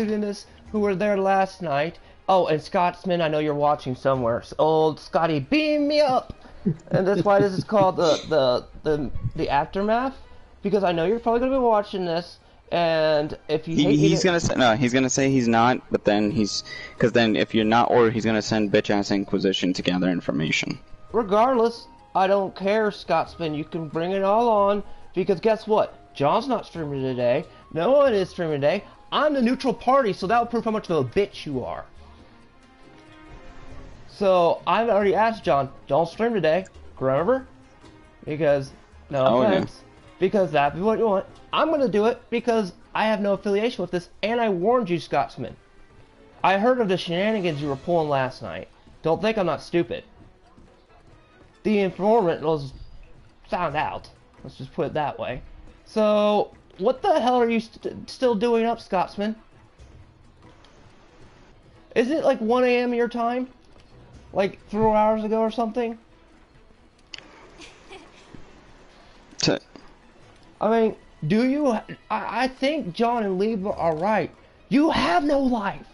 Houdinous who were there last night. Oh, and Scotsman, I know you're watching somewhere. Old Scotty, beam me up. And that's why this is called the aftermath, because I know you're probably gonna be watching this, and if you he's gonna say no, he's gonna say he's not, but then because then if you're not, or he's gonna send bitch ass Inquisition to gather information. Regardless, I don't care, Scotsman. You can bring it all on, because guess what? John's not streaming today. No one is streaming today. I'm the neutral party, so that will prove how much of a bitch you are. So I've already asked John, don't stream today, remember? Because, no offense, because that'd be what you want. I'm gonna do it because I have no affiliation with this, and I warned you, Scotsman. I heard of the shenanigans you were pulling last night. Don't think I'm not stupid. The informant was found out. Let's just put it that way. So, what the hell are you still doing up, Scotsman? Is it like 1 AM your time? Like 3 hours ago or something? I mean, do you... I think John and Libra are right. You have no life!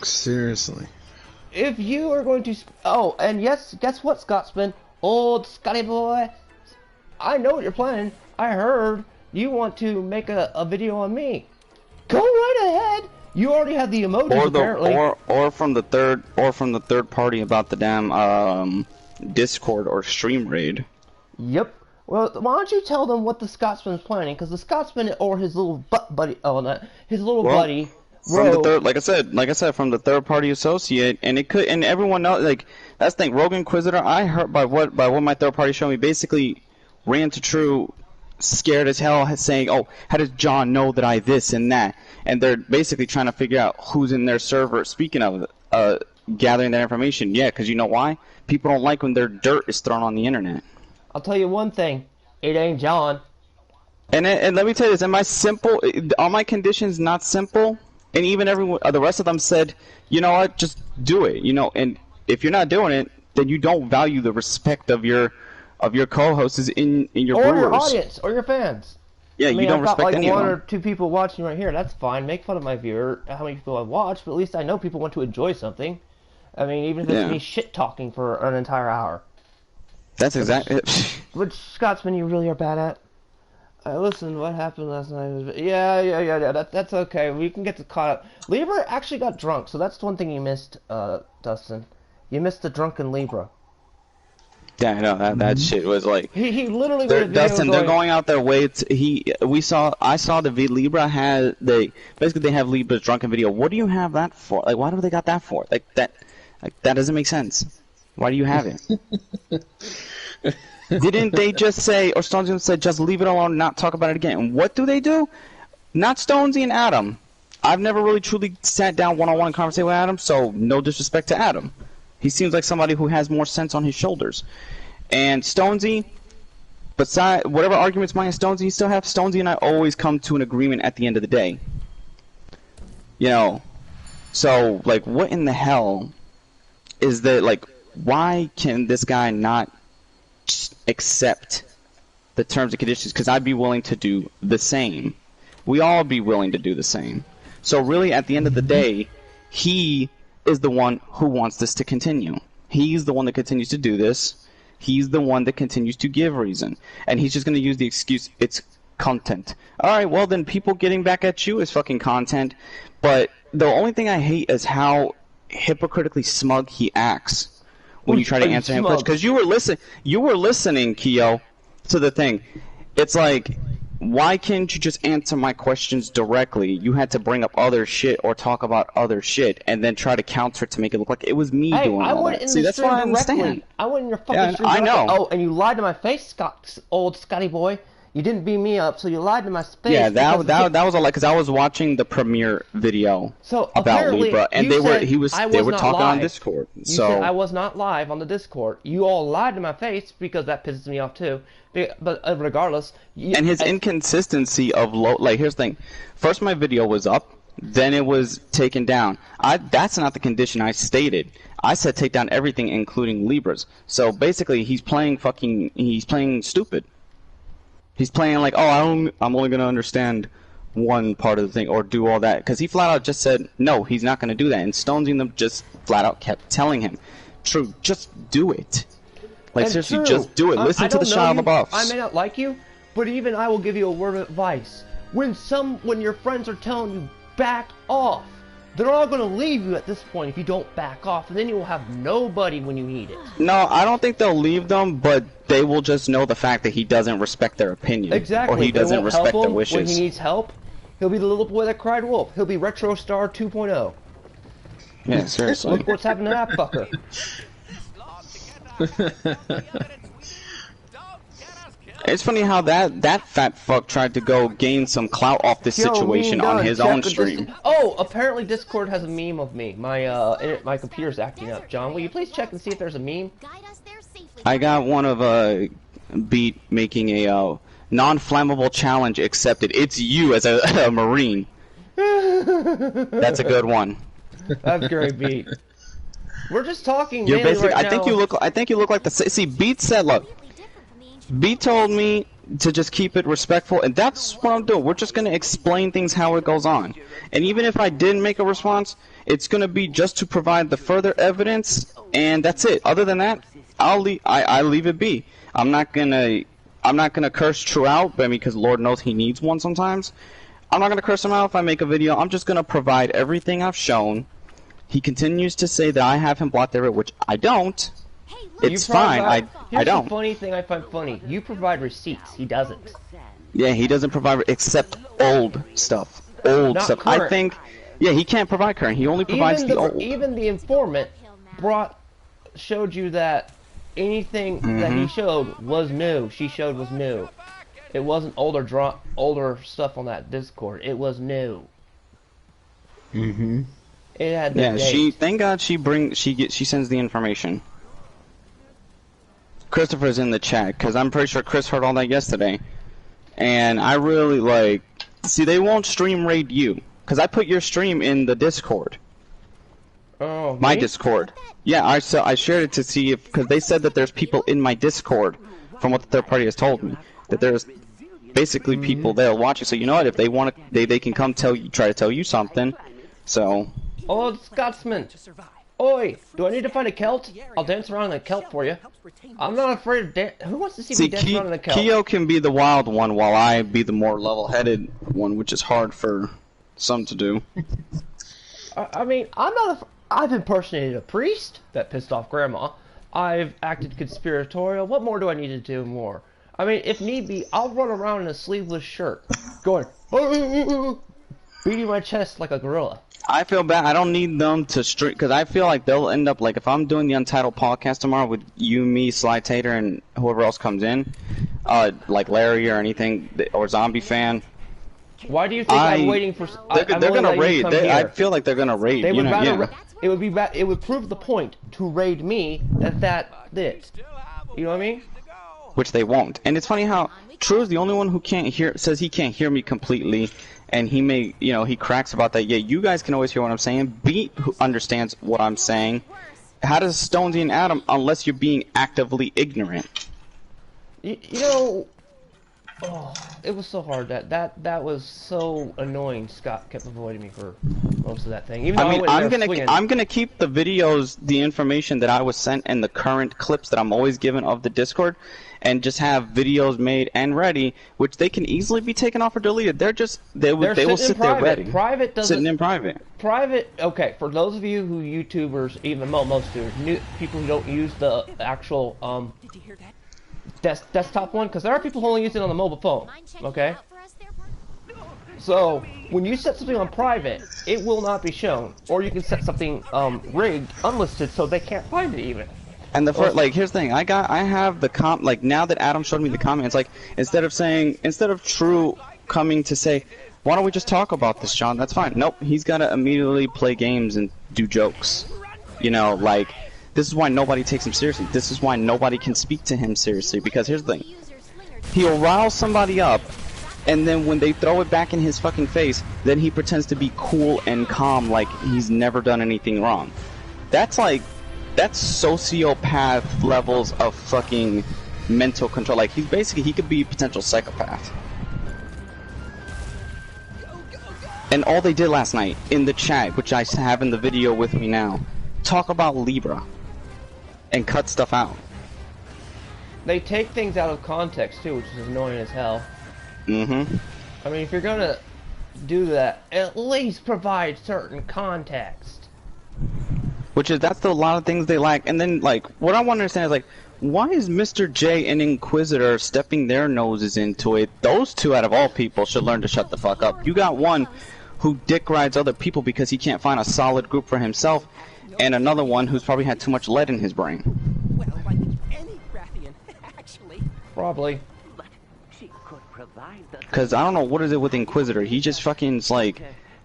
Seriously. If you are going to... Oh, and yes, guess what, Scotsman? Old Scotty boy. I know what you're planning. I heard you want to make a video on me. Go right ahead. You already have the emojis, apparently. Or from the third party about the damn Discord or stream raid. Yep. Well, why don't you tell them what the Scotsman's planning? Because the Scotsman or his little buddy, his little buddy. From the third, like I said, from the third party associate, and it could, and everyone knows, like that's the thing. Rogue Inquisitor, I heard by what my third party showed me, basically ran to True, scared as hell, saying, "Oh, how does John know that I this and that?" And they're basically trying to figure out who's in their server. Speaking of gathering that information, yeah, because you know why? People don't like when their dirt is thrown on the internet. I'll tell you one thing, it ain't John. And let me tell you this: am I simple? Are my conditions not simple? And even everyone, the rest of them said, you know what, just do it, you know. And if you're not doing it, then you don't value the respect of your co-hosts in your or brewers. Your audience or your fans. Yeah, I mean, you don't I've got respect like any of them. one or two people watching right here. That's fine. Make fun of my viewer, how many people I watch, but at least I know people want to enjoy something. I mean, even if it's me shit talking for an entire hour. That's exactly it. Which Scotsman you really are bad at. Listen, what happened last night? Yeah. That's okay. We can get caught up. Libra actually got drunk, so that's one thing you missed, Dustin. You missed the drunken Libra. Yeah, I know that shit was like. He literally made a video Dustin, they're going out their way. I saw the Libra had they have Libra's drunken video. What do you have that for? Like, why do they got that for? Like that doesn't make sense. Why do you have it? Didn't they just say, or Stonesy said, just leave it alone, not talk about it again? And what do they do? Not Stonesy and Adam. I've never really truly sat down one-on-one and conversate with Adam, so no disrespect to Adam. He seems like somebody who has more sense on his shoulders. And Stonesy, besides whatever arguments mine and Stonesy still have, Stonesy and I always come to an agreement at the end of the day. You know, so like, what in the hell is that? Like, why can this guy not accept the terms and conditions? Because I'd be willing to do the same. We all be willing to do the same. So really, at the end of the day, he is the one who wants this to continue. He's the one that continues to do this. He's the one that continues to give reason. And he's just going to use the excuse, it's content. Alright, well then people getting back at you is fucking content. But the only thing I hate is how hypocritically smug he acts when you try to answer him. Because you were listening, Keo, to the thing. It's like, why can't you just answer my questions directly? You had to bring up other shit or talk about other shit and then try to counter it to make it look like it was me doing all that. See, that's what I understand. I went in your fucking stream. I know. Oh, and you lied to my face, old Scotty boy. You didn't beam me up, so you lied to my face. Yeah, that was a lie, because I was watching the premiere video about Libra, and they were talking on Discord. You said I was not live on the Discord. You all lied to my face because that pisses me off too. But regardless, and his inconsistency of like, here's the thing: first my video was up, then it was taken down. That's not the condition I stated. I said take down everything, including Libra's. So basically, he's playing stupid. He's playing like, oh, I'm only gonna understand one part of the thing or do all that, because he flat out just said no, he's not gonna do that, and Stonesing them just flat out kept telling him, True, just do it. Like, And seriously, True, just do it. Listen to the Shia LaBeoufs. I may not like you, but even I will give you a word of advice. When your friends are telling you back off, they're all going to leave you at this point if you don't back off, and then you will have nobody when you need it. No, I don't think they'll leave them, but they will just know the fact that he doesn't respect their opinion. Exactly. Or he doesn't respect their wishes. When he needs help, he'll be the little boy that cried wolf. He'll be Retro Star 2.0. Yeah, seriously. Look what's happened to that fucker. It's funny how that fat fuck tried to go gain some clout off this situation on his own stream. Oh, apparently Discord has a meme of me. My computer's acting up. John, will you please check and see if there's a meme? I got one of Beat making a non-flammable challenge accepted. It's you as a Marine. That's a good one. That's great, Beat. We're just talking. You're basically. Right I think you look like the. See, Beat said, look. Beat told me to just keep it respectful, and that's what I'm doing. We're just gonna explain things how it goes on, and even if I didn't make a response, it's gonna be just to provide the further evidence, and that's it. Other than that, I leave it be. I'm not gonna curse True out, but because Lord knows he needs one sometimes. I'm not gonna curse him out if I make a video. I'm just gonna provide everything I've shown. He continues to say that I have him blocked everywhere, which I don't. It's fine. I don't. The funny thing I find funny. You provide receipts. He doesn't. Yeah, he doesn't provide except old stuff. Old Not stuff. current. I think. Yeah, he can't provide current. He only provides the old. Even the informant showed you that anything that he showed was new. She showed was new. It wasn't older stuff on that Discord. It was new. Mm-hmm. It had the Yeah, date. thank God she sends the information. Christopher's in the chat, because I'm pretty sure Chris heard all that yesterday. And I really, see, they won't stream raid you. Because I put your stream in the Discord. Oh, My me? Discord. Yeah, I shared it to see if, because they said that there's people in my Discord, from what the third party has told me, that there's basically people there watching. So you know what, if they want to, they can come try to tell you something. So. Oh, Scotsman. Oi, do I need to find a Celt? I'll dance around in a Celt for you. I'm not afraid of dance. Who wants to see me dance around in a Celt? Keo can be the wild one while I be the more level-headed one, which is hard for some to do. I mean, I've impersonated a priest that pissed off Grandma. I've acted conspiratorial. What more do I need to do more? I mean, if need be, I'll run around in a sleeveless shirt, going, beating my chest like a gorilla. I feel bad. I don't need them to stream, because I feel like they'll end up, like, if I'm doing the Untitled podcast tomorrow with you, me, Sly Tater, and whoever else comes in, like Larry or anything, or Zombie Fan. Why do you think I'm waiting for... They're gonna raid. I feel like they're gonna raid. They would rather... Yeah. It would prove the point to raid me that. You know what I mean? Which they won't. And it's funny how True is the only one who says he can't hear me completely. And he may, he cracks about that. Yeah, you guys can always hear what I'm saying. Beat understands what I'm saying. How does Stonesy and Adam, unless you're being actively ignorant? It was so hard. That was so annoying. Scott kept avoiding me for most of that thing. Even though I'm gonna keep the videos, the information that I was sent, and the current clips that I'm always given of the Discord, and just have videos made and ready, which they can easily be taken off or deleted. They will sit there ready. Private doesn't. Sitting in private. Private. Okay, for those of you who YouTubers, even most YouTubers, people who don't use the actual desktop one, because there are people who only use it on the mobile phone. Okay. So when you set something on private, it will not be shown, or you can set something rigged, unlisted, so they can't find it even. And the first, here's the thing. I have the now that Adam showed me the comments, instead of True coming to say, why don't we just talk about this, John? That's fine. Nope, he's gotta immediately play games and do jokes. This is why nobody takes him seriously. This is why nobody can speak to him seriously, because here's the thing. He'll rile somebody up, and then when they throw it back in his fucking face, then he pretends to be cool and calm like he's never done anything wrong. That's sociopath levels of fucking mental control. Like he's basically, he could be a potential psychopath. And all they did last night in the chat, which I have in the video with me now, talk about Libra and cut stuff out. They take things out of context too, which is annoying as hell. Mm-hmm. I mean, if you're gonna do that, at least provide certain context. Which is, that's a lot of things they lack. And then, like, what I want to understand is, like, why is Mr. J and Inquisitor stepping their noses into it? Those two, out of all people, should learn to shut the fuck up. You got one who dick rides other people because he can't find a solid group for himself, and another one who's probably had too much lead in his brain. Well, like any Rathian, actually. Probably. But she could provide the... Because I don't know, what is it with Inquisitor? He just fucking is like...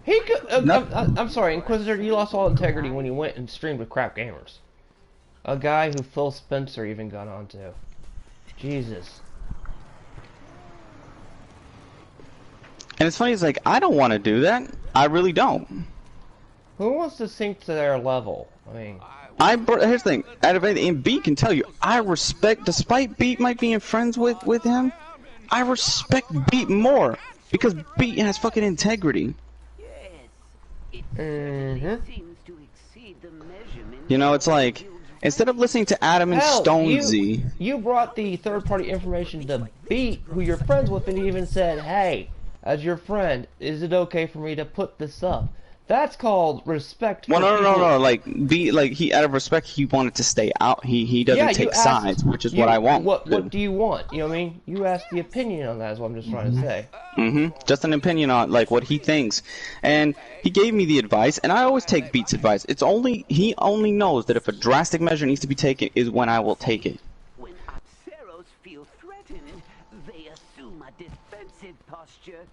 He could, I'm sorry, Inquisitor, you lost all integrity when you went and streamed with Crap Gamers. A guy who Phil Spencer even got onto. Jesus. And it's funny, it's like, I don't want to do that. I really don't. Who wants to sink to their level? I mean... Here's the thing, out of anything, and Beat can tell you, I respect, despite Beat might being friends with him, I respect Beat more, because Beat has fucking integrity. You know, it's like, instead of listening to Adam and Stonesy... You brought the third-party information to Beat, who you're friends with, and he even said, hey, as your friend, is it okay for me to put this up? That's called respect. Well, no. Like, Beat, like, he, out of respect, he wanted to stay out. He doesn't take sides, which is what I want. What do you want? You know what I mean? You asked the opinion on that, is what I'm just trying to say. Mm-hmm. Just an opinion on, like, what he thinks. And he gave me the advice, and I always take Beat's advice. He only knows that if a drastic measure needs to be taken is when I will take it. When Apseros feel threatened, they assume a defensive posture.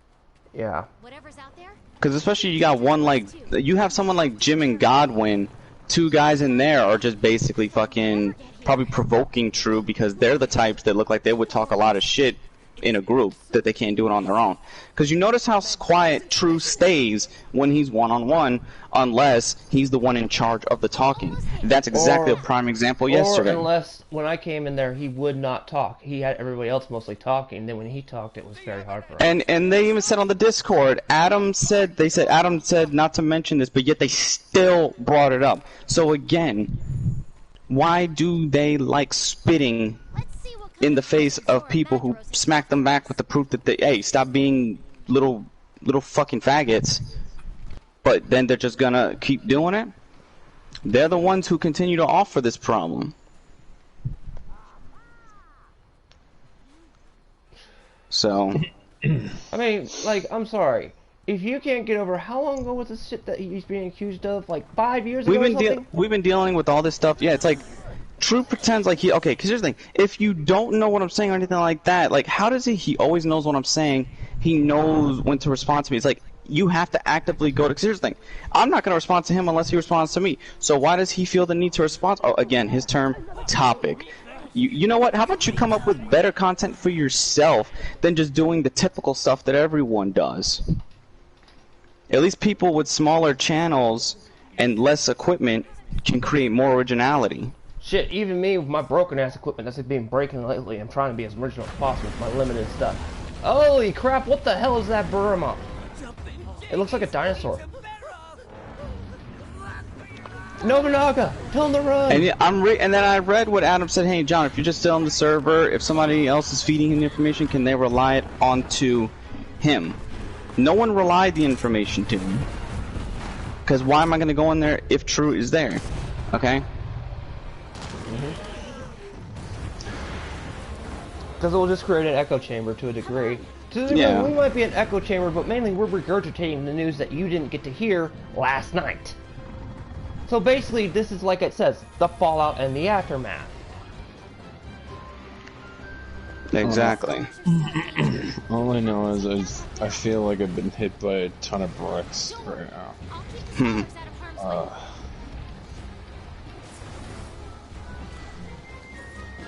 Yeah. Whatever's out there. Because especially you got one, like, you have someone like Jim and Godwin, two guys in there are just basically fucking probably provoking True, because they're the types that look like they would talk a lot of shit in a group that they can't do it on their own. Because you notice how quiet True stays when he's one-on-one, unless he's the one in charge of the talking. That's exactly a prime example yesterday. Or unless, when I came in there, he would not talk. He had everybody else mostly talking, then when he talked, it was very hard for him. And they even said on the Discord, Adam said not to mention this, but yet they still brought it up. So again, why do they like spitting in the face of people who smack them back with the proof that they, hey, stop being little fucking faggots, but then they're just gonna keep doing it? They're the ones who continue to offer this problem. So I mean, like, I'm sorry. If you can't get over, how long ago was this shit that he's being accused of? Like 5 years ago or something? We've been dealing with all this stuff. Yeah, it's like True pretends like okay, because here's the thing. If you don't know what I'm saying or anything like that, like, how does he always knows what I'm saying? He knows when to respond to me. It's like, you have to actively go to, because here's the thing. I'm not going to respond to him unless he responds to me. So why does he feel the need to respond? Oh, again, his term, topic. You know what? How about you come up with better content for yourself than just doing the typical stuff that everyone does? At least people with smaller channels and less equipment can create more originality. Shit, even me with my broken ass equipment that's been breaking lately, I'm trying to be as original as possible with my limited stuff. Holy crap, what the hell is that Burma? It looks like a dinosaur. Nobunaga, tell him to run! And then I read what Adam said, hey John, if you're just still on the server, if somebody else is feeding him the information, can they rely it onto him? No one relied the information to him. Because why am I going to go in there if True is there? Okay? Because it will just create an echo chamber to a degree. Yeah. We might be an echo chamber, but mainly we're regurgitating the news that you didn't get to hear last night. So basically, this is, like it says, the fallout and the aftermath. Exactly. All I know is I feel like I've been hit by a ton of bricks right now.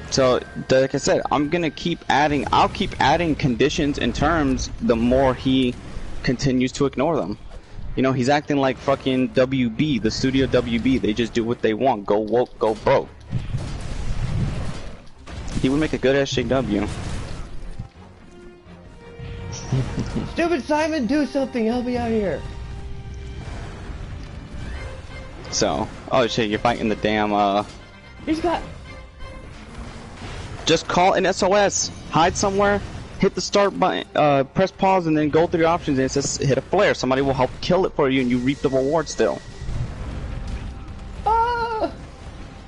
So, like I said, I'll keep adding conditions and terms the more he continues to ignore them. You know, he's acting like fucking WB, the studio WB. They just do what they want. Go woke, go broke. He would make a good SJW. Stupid Simon, do something. Help me out here. So, oh shit, you're fighting the damn, He's got... Just call an SOS. Hide somewhere. Hit the start button, press pause, and then go through the options, and it says hit a flare. Somebody will help kill it for you, and you reap the reward still. Ah!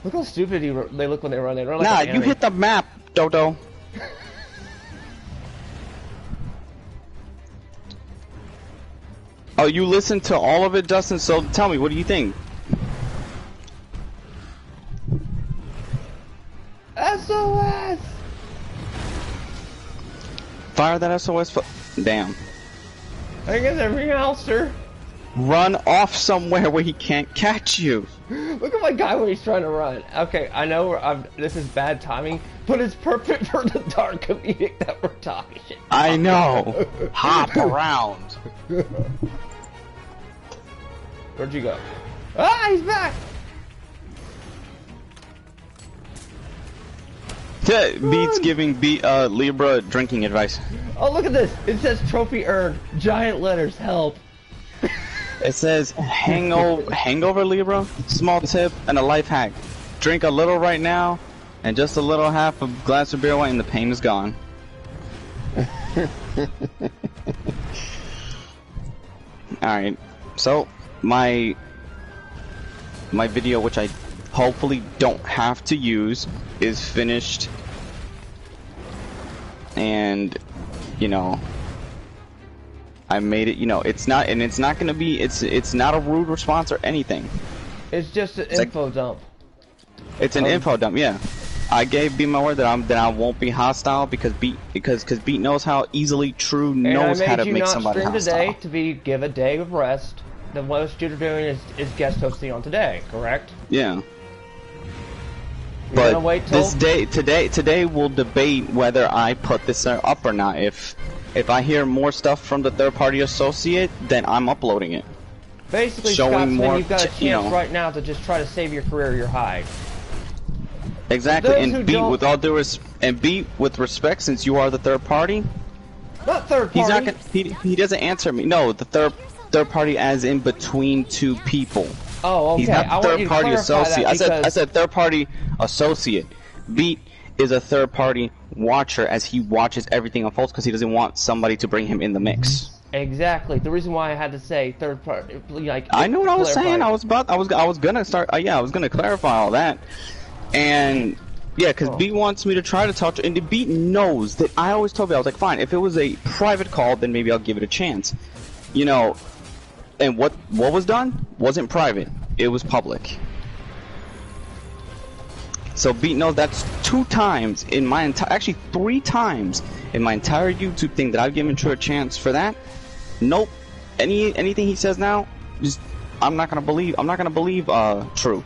Look how stupid they look when they run. They run like Nah, an you enemy. hit the map, Dodo. Oh, you listened to all of it, Dustin? So tell me, what do you think? SOS! Fire that SOS. Damn. I guess every elster. Run off somewhere where he can't catch you. Look at my guy when he's trying to run. Okay, I know this is bad timing, but it's perfect for the dark comedic that we're talking. I know. Hop around. Where'd you go? Ah, he's back! Beats giving Libra drinking advice. Oh, look at this. It says trophy earned. Giant letters, help. It says hangover Libra, small tip, and a life hack. Drink a little right now, and just a little half a glass of beer white, and the pain is gone. Alright, so my video, which I hopefully don't have to use, is finished. And, you know, I made it, you know, it's not gonna be, it's not a rude response or anything. It's just an info dump. It's an info dump, yeah. I gave Beat my word that I won't be hostile because Beat knows how easily True knows how to make somebody hostile. And I made you not stream today to give a day of rest. The most you're doing is guest hosting on today, correct? Yeah. You're gonna wait till... today we'll debate whether I put this up or not. If I hear more stuff from the third party associate, then I'm uploading it. Basically, Scotsman, you've got a chance right now to just try to save your career or your hide. Exactly, and Beat with all due and Beat with respect, since you are the third party. Not third party. He's not gonna, he doesn't answer me. No, the third party as in between two people. Oh, okay. He's not third party associate. I said third party associate. Beat is a third party watcher as he watches everything unfold because he doesn't want somebody to bring him in the mix. Exactly. The reason why I had to say third party, like I know what I was saying. I was gonna start. Yeah, I was gonna clarify all that. And yeah, because Beat wants me to try to talk to, and the Beat knows that I always told you, I was like, fine, if it was a private call, then maybe I'll give it a chance. You know, and what was done wasn't private, it was public. So Beat knows that's 2 times in my entire, actually 3 times in my entire YouTube thing that I've given True a chance for that. Nope. Anything he says now, just I'm not gonna believe True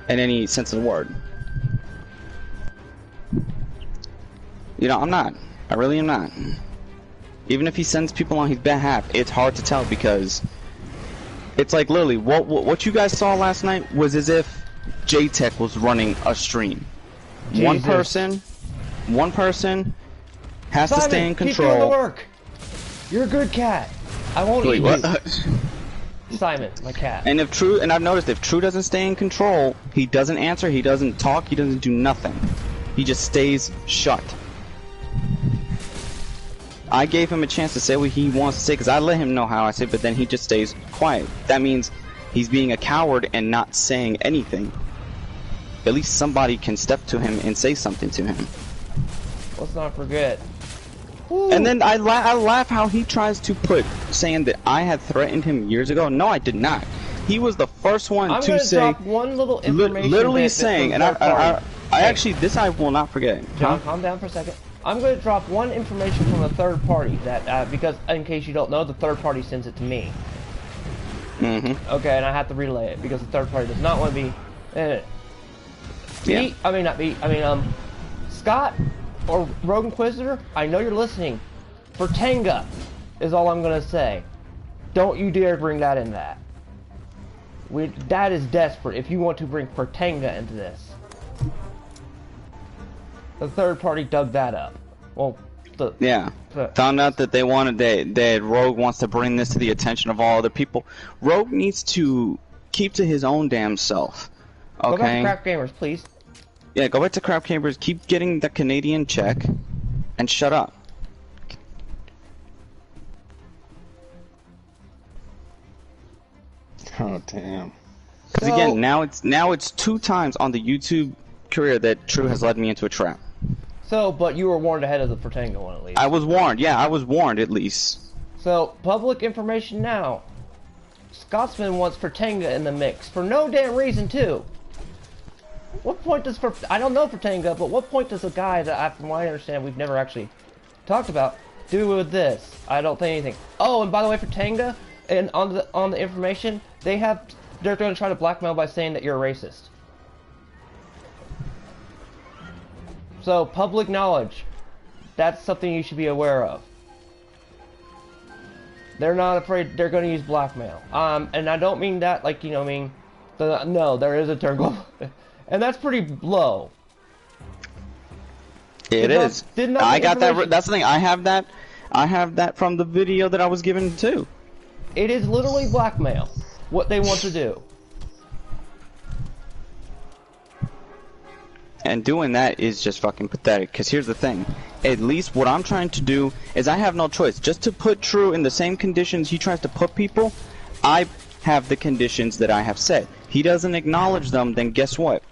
in any sense of the word. You know, I'm not. I really am not. Even if he sends people on his behalf, it's hard to tell because it's like literally what you guys saw last night was as if J-Tech was running a stream. Jesus. One person has Simon, to stay in control. Keep doing the work. You're a good cat. I won't eat what? you. Simon, my cat. And I've noticed if True doesn't stay in control, he doesn't answer, he doesn't talk, he doesn't do nothing. He just stays shut. I gave him a chance to say what he wants to say because I let him know how I say, but then he just stays quiet. That means he's being a coward and not saying anything. At least somebody can step to him and say something to him. Let's not forget. And then I laugh how he tries to put saying that I had threatened him years ago. No, I did not. He was the first one to say. Drop one little information literally saying, and I actually this I will not forget. John, calm down for a second. I'm going to drop one information from a third party that because in case you don't know, the third party sends it to me. Okay, and I have to relay it because the third party does not want to be in it. Scott or Rogue Inquisitor, I know you're listening. Fertenga is all I'm gonna say. Don't you dare bring that in that. That is desperate if you want to bring Fertenga into this. the third party dug that up. Well, found out that that Rogue wants to bring this to the attention of all other people. Rogue needs to keep to his own damn self. Okay. Go back to Crap Gamers, please. Yeah, go back to Crap Gamers. Keep getting the Canadian check, and shut up. Oh damn. Because again, now it's 2 times on the YouTube career that True has led me into a trap. So, but you were warned ahead of the Fratanga one at least. I was warned. Yeah, I was warned at least. So, public information now. Scotsman wants Fratanga in the mix for no damn reason too. What point does I don't know Fratanga, but what point does a guy that, from what I understand, we've never actually talked about, do with this? I don't think anything. Oh, and by the way, Fratanga, and on the information, they're going to try to blackmail by saying that you're a racist. So, public knowledge. That's something you should be aware of. They're not afraid they're going to use blackmail. And I don't mean that like, you know, no, there is a term global. And that's pretty low. It is. I got that. That's the thing. I have that from the video that I was given too. It is literally blackmail. What they want to do. And doing that is just fucking pathetic, because here's the thing. At least what I'm trying to do is I have no choice. Just to put True in the same conditions he tries to put people, I have the conditions that I have set. He doesn't acknowledge them, then guess what?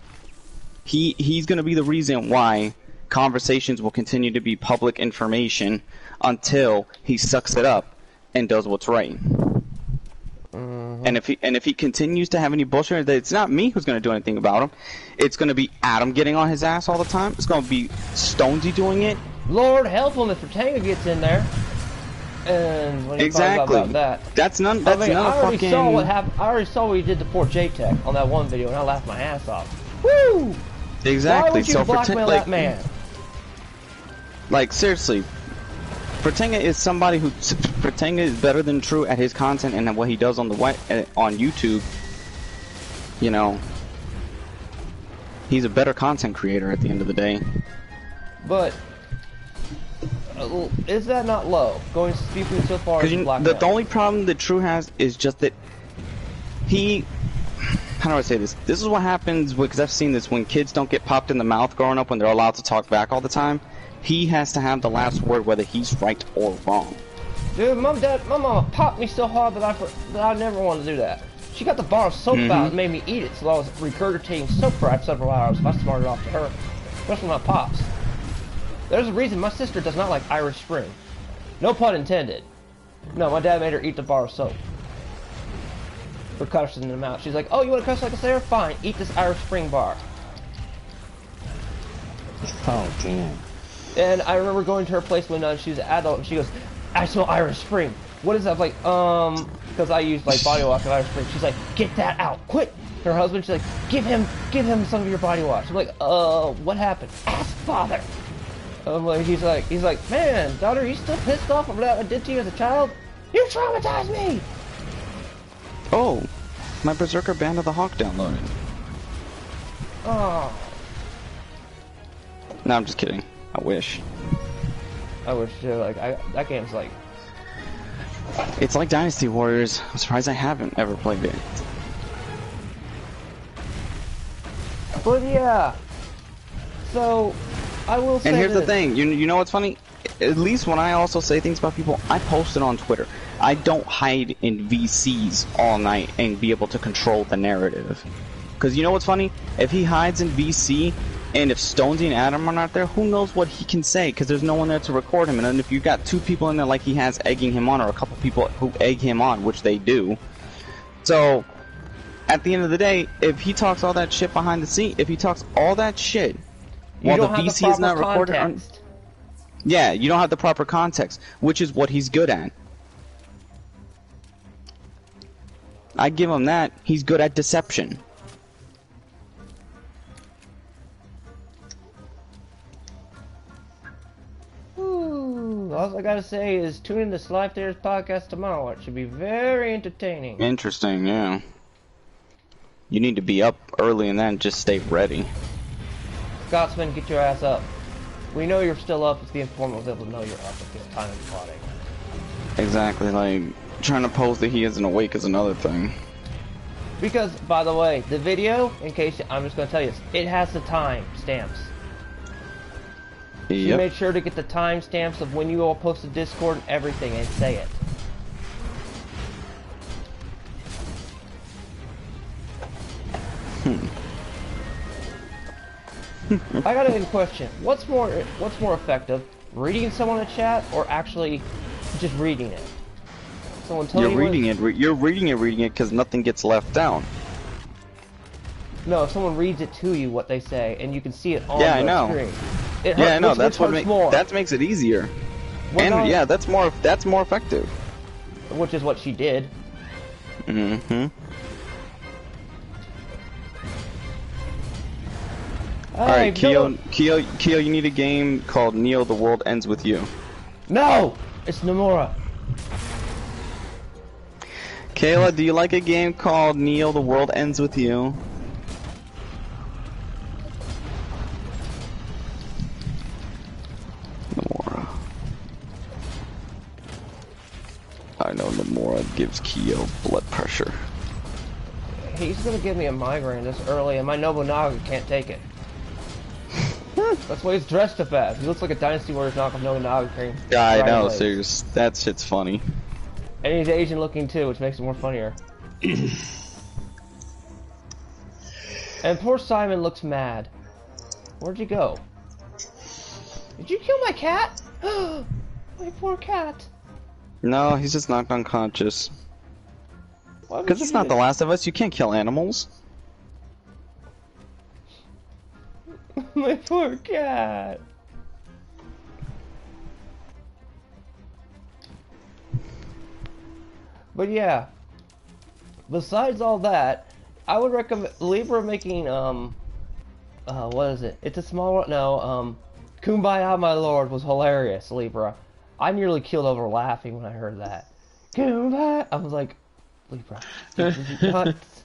He's going to be the reason why conversations will continue to be public information until he sucks it up and does what's right. And if he continues to have any bullshit, it's not me who's going to do anything about him. It's going to be Adam getting on his ass all the time. It's going to be Stonesy doing it. Lord help him if Fratanga gets in there. And when you find out about that, that's none. That's none I already fucking. saw what happened. I already saw what he did to poor JTech on that one video, and I laughed my ass off. Woo! Exactly. Why would you blackmail that man? Like seriously. Fratanga is somebody who Fratanga is better than True at his content and what he does on YouTube. You know, he's a better content creator at the end of the day. But is that not low? Going speaking so far as blackmail. The only problem that True has is just that he. How do I say this? This is what happens because I've seen this when kids don't get popped in the mouth growing up when they're allowed to talk back all the time. He has to have the last word whether he's right or wrong. Dude, my mama popped me so hard that I never wanted to do that. She got the bar of soap out and made me eat it, so I was regurgitating soap for several hours if I smarted off to her. Especially my pops. There's a reason my sister does not like Irish Spring. No pun intended. No, my dad made her eat the bar of soap. Percussion in the mouth. She's like, oh, you want to cuss like a sailor? Fine, eat this Irish Spring bar. Oh, damn. And I remember going to her place when she was an adult, and she goes, I smell Irish Spring. What is that? I'm like, because I use like body wash and Irish Spring. She's like, get that out, quit. Her husband, she's like, give him some of your body wash. I'm like, what happened? Ask father. I'm like, he's like, man, daughter, you still pissed off over what I did to you as a child? You traumatized me. Oh, my Berserker Band of the Hawk downloaded. Oh. No, I'm just kidding. I wish. I wish too. Like that game's like. It's like Dynasty Warriors. I'm surprised I haven't ever played it. But yeah. So, I will say. And here's this. the thing. You know what's funny? At least when I also say things about people, I post it on Twitter. I don't hide in VCs all night and be able to control the narrative. Because you know what's funny? If he hides in VC. And if Stonesy and Adam are not there, who knows what he can say, because there's no one there to record him. And then if you've got 2 people in there like he has egging him on, or a couple people who egg him on, which they do. So, at the end of the day, if he talks all that shit behind the scene, if he talks all that shit, while the VC is not recorded, yeah, you don't have the proper context, which is what he's good at. I give him that. He's good at deception. All I gotta say is tune in to Slife Theater's podcast tomorrow. It should be very entertaining. Interesting, yeah. You need to be up early and then just stay ready. Scotsman, get your ass up. We know you're still up if the informant was able to know you're up at this time of plotting. Exactly, like, trying to pose that he isn't awake is another thing. Because, by the way, the video, in case, I'm just going to tell you this, it has the time stamps. You made sure to get the time stamps of when you all post to Discord and everything and say it. I got a question. What's more effective? Reading someone in chat or actually just reading it? Someone tell you You're reading it because nothing gets left out. No, if someone reads it to you what they say and you can see it on the screen. Yeah, I know. That's what that makes it easier. And yeah, that's more effective. Which is what she did. Mm-hmm. Alright, Kyo, you need a game called Neo the World Ends With You. No! It's Nomura. Kayla, do you like a game called Neo the World Ends With You? Nomura. I know Nomura gives Kyo blood pressure. He's gonna give me a migraine this early and my Nobunaga can't take it. That's why he's dressed up as. He looks like a Dynasty Warriors knockoff Nobunaga carrying. Yeah, I know, serious. That shit's funny. And he's Asian looking too, which makes it more funnier. And poor Simon looks mad. Where'd you go? Did you kill my cat? My poor cat. No, he's just knocked unconscious. Because it's not The Last of Us, you can't kill animals. My poor cat. But yeah, besides all that, I would recommend Libra making what is it? It's a small Kumbaya My Lord was hilarious, Libra. I nearly killed over laughing when I heard that. Kumbaya, I was like, Libra, this is nuts.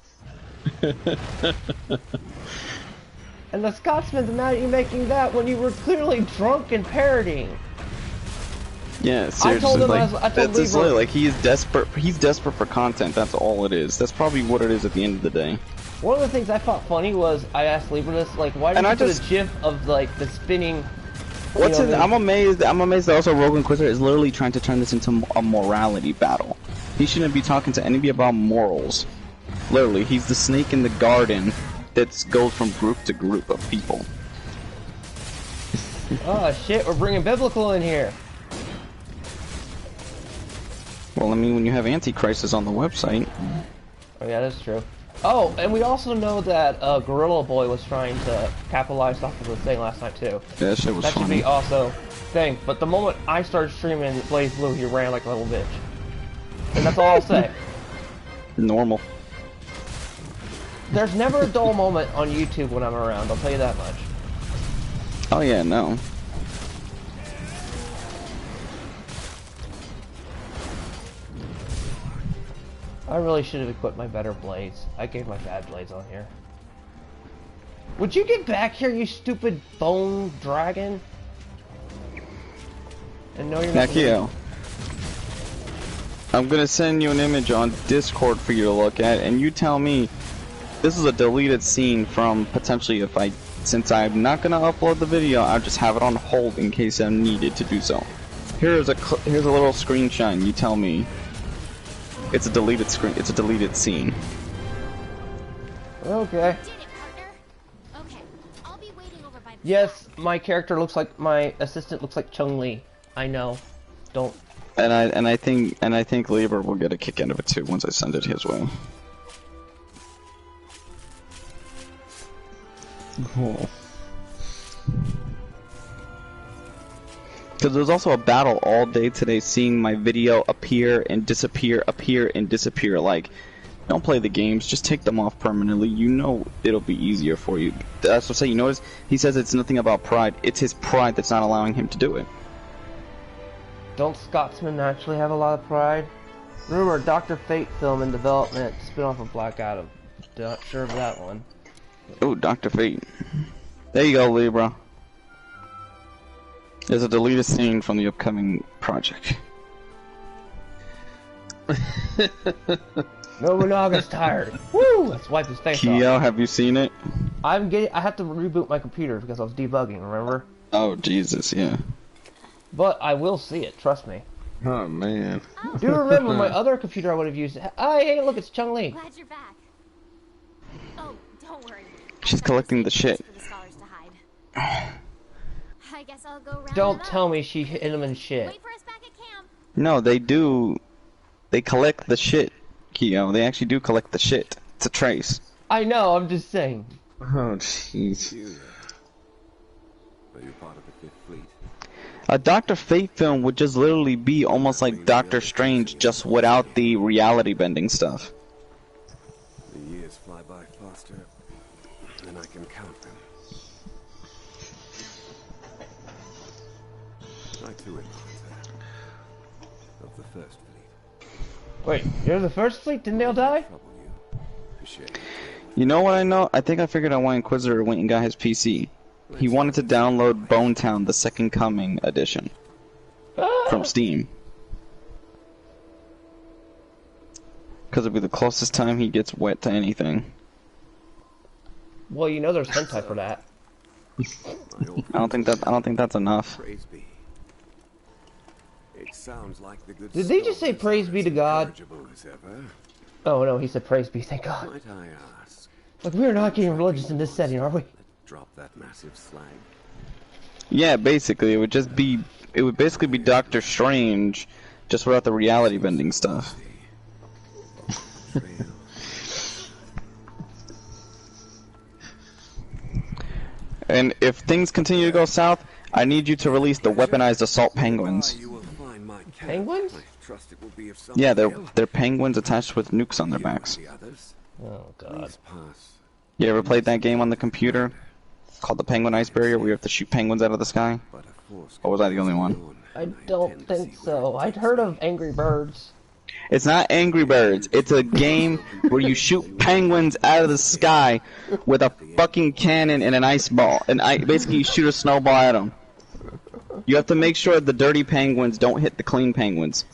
And the Scotsman's mad at you making that when you were clearly drunk and parroting. Yeah, seriously, I told him, like, that's just like he is desperate. He's desperate for content. That's all it is. That's probably what it is at the end of the day. One of the things I thought funny was I asked Libra this, like, why did you put a GIF of like the spinning? What's his? I'm amazed that also Rogue Inquisitor is literally trying to turn this into a morality battle. He shouldn't be talking to anybody about morals. Literally, he's the snake in the garden that goes from group to group of people. Oh shit, we're bringing biblical in here. Well, I mean, when you have Antichrist on the website. Oh yeah, that's true. Oh, and we also know that Gorilla Boy was trying to capitalize off of the thing last night too. Yeah, that shit was funny. That should be also thing. But the moment I started streaming Blaze Blue, he ran like a little bitch. And that's all I'll say. Normal. There's never a dull moment on YouTube when I'm around, I'll tell you that much. Oh yeah, no. I really should have equipped my better blades. I gave my bad blades on here. Would you get back here, you stupid bone dragon? And no, you're not. Nakio, I'm gonna send you an image on Discord for you to look at, and you tell me this is a deleted scene from potentially since I'm not gonna upload the video, I'll just have it on hold in case I'm needed to do so. Here's a little screenshot, and you tell me. It's a deleted screen. It's a deleted scene. Okay. Yes, my character looks like my assistant looks like Chun-Li. I know. Don't. And I think Lieber will get a kick out of it too once I send it his way. Cool. Because there's also a battle all day today, seeing my video appear and disappear, appear and disappear. Like, don't play the games, just take them off permanently. You know it'll be easier for you. That's what I'm saying. You notice he says it's nothing about pride. It's his pride that's not allowing him to do it. Don't Scotsmen actually have a lot of pride? Rumor, Dr. Fate film in development, spin-off of Black Adam. Not sure of that one. Oh, Dr. Fate. There you go, Libra. There's a deleted scene from the upcoming project. Nobunaga's tired. Woo! Let's wipe his face Kyo, off. have you seen it? I have to reboot my computer because I was debugging, remember? Oh, Jesus, yeah. But I will see it, trust me. Oh man. Do you remember my other computer I would have used? Oh, hey, look, it's Chung Li. Glad you're back. Oh, don't worry. She's collecting the shit. For the scholars to hide. I guess I'll go round Don't it up. tell me she hit him in shit. Wait for us back at camp. No, they do. They collect the shit, Kyo. They actually do collect the shit. It's a trace. I know, I'm just saying. Oh jeez. Are you part of the Fifth Fleet? A Dr. Fate film would just literally be almost like Doctor Strange, just without the reality bending stuff. The years fly by faster than I can count them. I too am part of the First Fleet. Wait, you're the first fleet? Didn't they all die? Trouble you. To share your tale. You know what I know? I think I figured out why Inquisitor went and got his PC. He wanted to download Bone Town, the Second Coming edition from Steam. Because it'd be the closest time he gets wet to anything. Well, you know there's hentai for that. I don't think that's enough. Praise be. It sounds like the good Did they just say scholars praise are be as to God? incorrigible as ever. Oh no, he said praise be, thank God. Might I ask? Like, we are not getting religious in this setting, are we? Drop that massive slag. Yeah, basically, it would basically be Doctor Strange, just without the reality bending stuff. Trail. And if things continue to go south, I need you to release the weaponized assault penguins. You will find my cat. Penguins? I trust it will be of some Yeah, avail. they're penguins attached with nukes on their You and backs. the others, Oh God. please pass. You ever played that game on the computer called the Penguin Ice Barrier, where you have to shoot penguins out of the sky? But a force Or was I the only one? I don't think so. I'd heard of Angry Birds. It's not Angry Birds. It's a game where you shoot penguins out of the sky with a fucking cannon and an ice ball. And basically you shoot a snowball at them. You have to make sure the dirty penguins don't hit the clean penguins.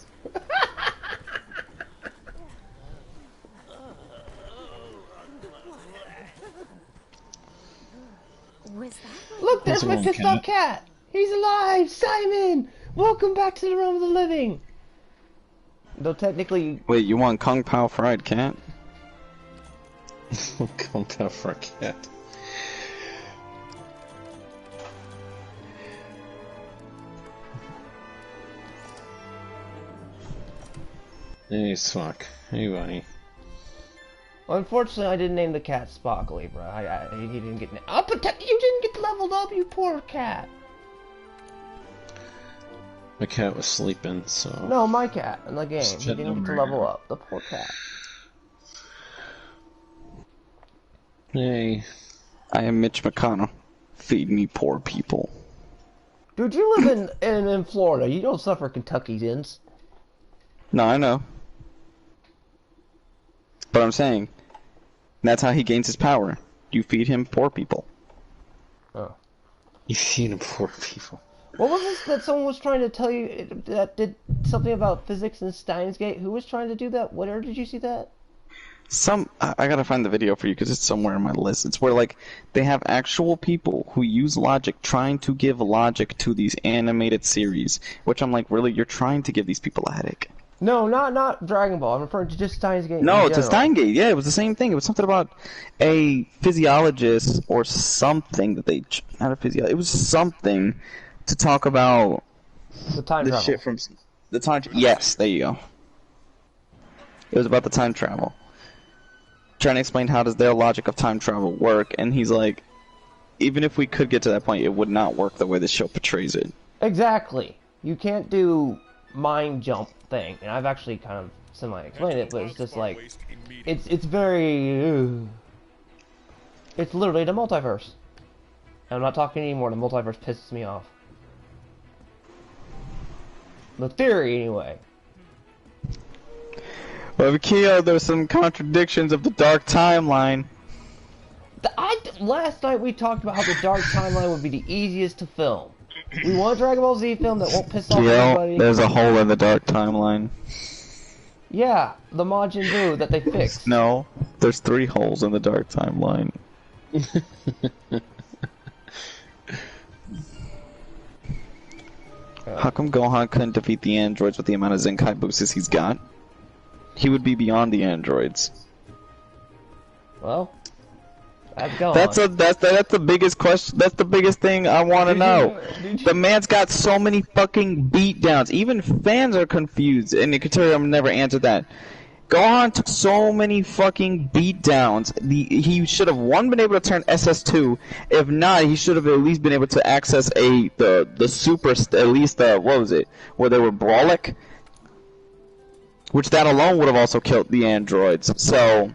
Was that Look, there's That's a my little pissed cat. off cat. He's alive, Simon. Welcome back to the realm of the living. Though technically, Wait, you want Kung Pao fried cat? Come down for a cat. Hey, Spock. Hey, buddy. unfortunately, I didn't name the cat Spock, Libra. He didn't get. I'll protect you. Didn't get leveled up, you poor cat. My cat was sleeping, so... No, my cat in the game. Just He pet didn't get to number. level up. The poor cat. Hey. I am Mitch McConnell. Feed me poor people. Dude, you live in Florida. You don't suffer Kentuckians. No, I know. But I'm saying, that's how he gains his power. You feed him poor people. Oh. You feed him poor people. What was this that someone was trying to tell you that did something about physics in Steins Gate? Who was trying to do that? Where did you see that? I gotta find the video for you because it's somewhere in my list. It's where, like, they have actual people who use logic trying to give logic to these animated series. Which I'm like, really? You're trying to give these people a headache. No, not Dragon Ball. I'm referring to just Steins Gate. No, in it's a general. Stein Gate. Yeah, it was the same thing. It was something about a physiologist or something that they... Not a physiologist. It was something to talk about The time the travel. shit from... The time... Yes, there you go. It was about the time travel. Trying to explain how does their logic of time travel work, and he's like, even if we could get to that point, it would not work the way the show portrays it. Exactly. You can't do mind jump thing, and I've actually kind of semi-explained it, but it's just like, it's very, it's literally the multiverse. And I'm not talking anymore. The multiverse pisses me off. The theory, anyway. Well, Kyo, there's some contradictions of the dark timeline. Last night we talked about how the dark timeline would be the easiest to film. We want a Dragon Ball Z film that won't piss off Yo, anybody. there's a hole in the dark timeline. Yeah, the Majin Buu that they fixed. No, there's 3 holes in the dark timeline. How come Gohan couldn't defeat the androids with the amount of Zenkai boosters he's got? He would be beyond the androids. Well, that's Gohan. That's the biggest question. That's the biggest thing I want to know. The man's got so many fucking beatdowns. Even fans are confused, and Katerium never answered that. Gohan took so many fucking beatdowns. He should have been able to turn SS2. If not, he should have at least been able to access the super, at least what was it, where they were Brawlic, which that alone would have also killed the androids. So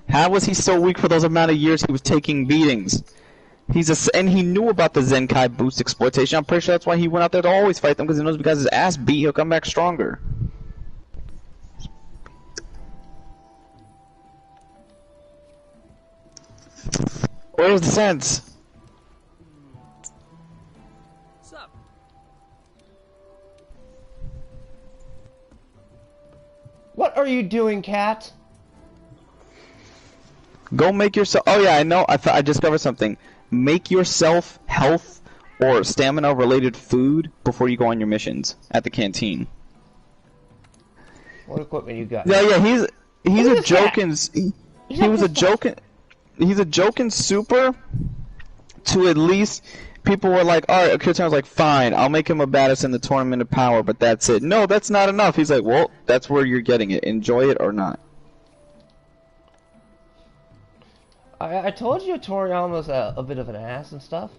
how was he so weak for those amount of years he was taking beatings? And he knew about the Zenkai boost exploitation. I'm pretty sure that's why he went out there to always fight them, because he knows because his ass beat, he'll come back stronger. Where's the sense? Sup? What are you doing, cat? Go make yourself. Oh yeah, I know. I discovered something. Make yourself health or stamina related food before you go on your missions at the canteen. What equipment you got? Yeah, he's a joking. He was a joking. He's a joking super. To at least people were like, all right. Kirtan was like, fine, I'll make him a badass in the Tournament of Power, but that's it. No, that's not enough. He's like, well, that's where you're getting it. Enjoy it or not. I told you Toriyama's a bit of an ass and stuff.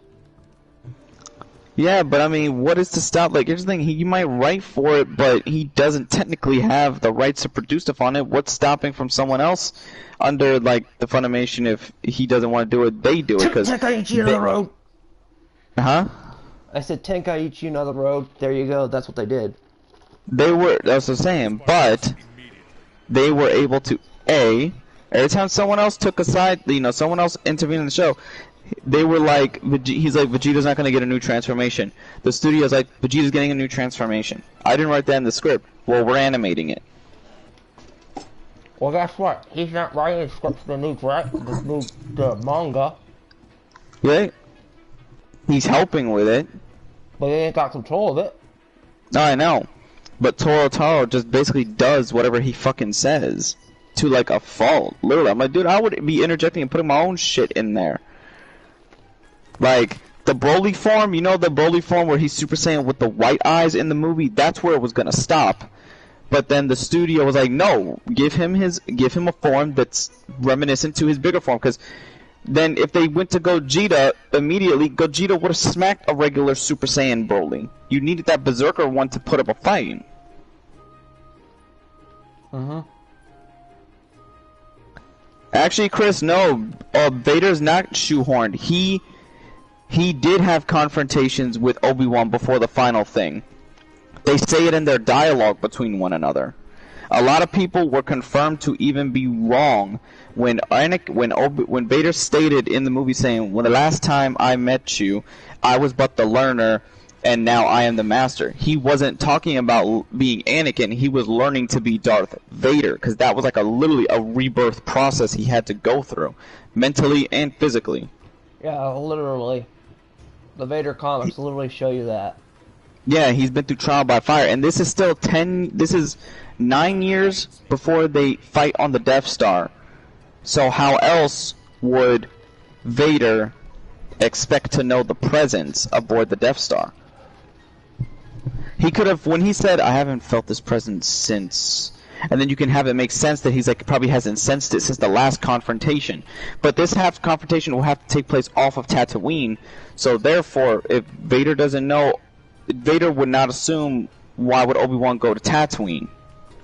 Yeah, but I mean, what is to stop? Like, here's the thing: he might write for it, but he doesn't technically have the rights to produce stuff on it. What's stopping from someone else under like the Funimation if he doesn't want to do it? They do it because. Tenkaichi another road. Huh? I said Tenkaichi another road. There you go. That's what they did. They were. That's what I'm saying, but they were able to every time someone else took a side, someone else intervened in the show. They were like, he's like, Vegeta's not going to get a new transformation. The studio's like, Vegeta's getting a new transformation. I didn't write that in the script. Well, we're animating it. Well, guess what? He's not writing the script for the manga. Yeah. He's helping with it. But he ain't got control of it. I know. But Taro just basically does whatever he fucking says. To like a fault. Literally. I'm like, dude, I would be interjecting and putting my own shit in there. Like, the Broly form, the Broly form where he's Super Saiyan with the white eyes in the movie, that's where it was gonna stop. But then the studio was like, no, give him a form that's reminiscent to his bigger form, because then if they went to Gogeta, immediately, Gogeta would have smacked a regular Super Saiyan Broly. You needed that Berserker one to put up a fight. Actually, Chris, no, Vader's not shoehorned. He did have confrontations with Obi-Wan before the final thing. They say it in their dialogue between one another. A lot of people were confirmed to even be wrong when Vader stated in the movie saying, "When the last time I met you, I was but the learner, and now I am the master." He wasn't talking about being Anakin. He was learning to be Darth Vader, because that was like literally a rebirth process he had to go through, mentally and physically. Yeah, literally. The Vader comics literally show you that. Yeah, he's been through trial by fire, and this is still 9 years before they fight on the Death Star. So how else would Vader expect to know the presence aboard the Death Star? He could have, when he said, "I haven't felt this presence since," and then you can have it make sense that he's like, probably hasn't sensed it since the last confrontation. But this confrontation will have to take place off of Tatooine, so therefore, if Vader doesn't know, Vader would not assume, why would Obi-Wan go to Tatooine?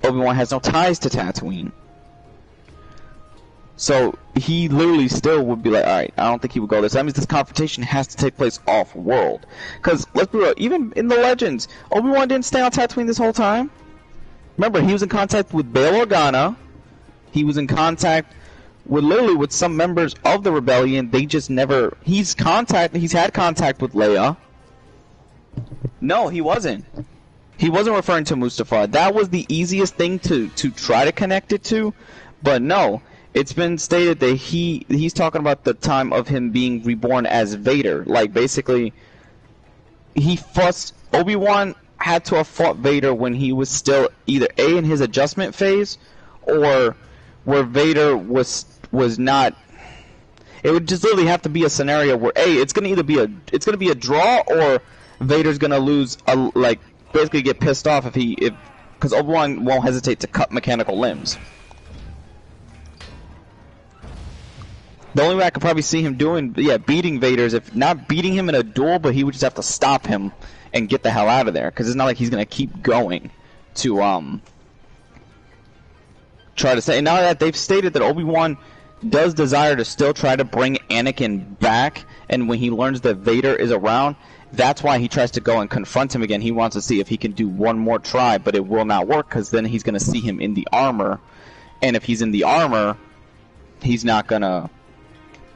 Obi-Wan has no ties to Tatooine. So he literally still would be like, alright, I don't think he would go there. So that means this confrontation has to take place off-world. Because, let's be real, even in the Legends, Obi-Wan didn't stay on Tatooine this whole time. Remember, he was in contact with Bail Organa. He was in contact with some members of the rebellion. They just never... He's had contact with Leia. No, he wasn't. He wasn't referring to Mustafar. That was the easiest thing to try to connect it to, but no. It's been stated that he's talking about the time of him being reborn as Vader. Like, basically, Obi-Wan had to have fought Vader when he was still either A, in his adjustment phase, or where Vader was not. It would just literally have to be a scenario where A, it's gonna either be a draw, or Vader's gonna lose, basically get pissed off because Obi-Wan won't hesitate to cut mechanical limbs. The only way I could probably see him beating Vader is if not beating him in a duel, but he would just have to stop him and get the hell out of there. Because it's not like he's gonna keep going to try to say. And now that they've stated that Obi-Wan does desire to still try to bring Anakin back, and when he learns that Vader is around, that's why he tries to go and confront him again. He wants to see if he can do one more try, but it will not work because then he's gonna see him in the armor, and if he's in the armor, he's not gonna.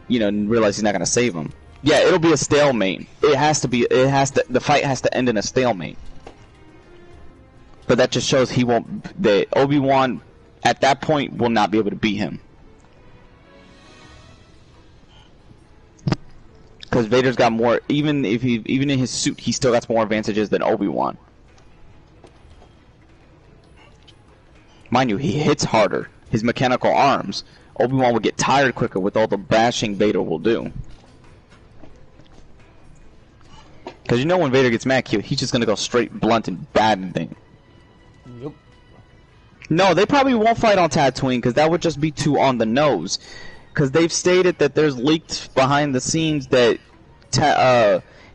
Realize he's not gonna save him. Yeah, it'll be a stalemate. The fight has to end in a stalemate. But that just shows that Obi-Wan at that point will not be able to beat him. Because Vader's got more, even in his suit, he still got more advantages than Obi-Wan. Mind you, he hits harder. His mechanical arms. Obi-Wan would get tired quicker with all the bashing Vader will do. Because when Vader gets mad, he's just gonna go straight blunt and bad and thing. Yep. No, they probably won't fight on Tatooine because that would just be too on the nose. Because they've stated that there's leaked behind the scenes that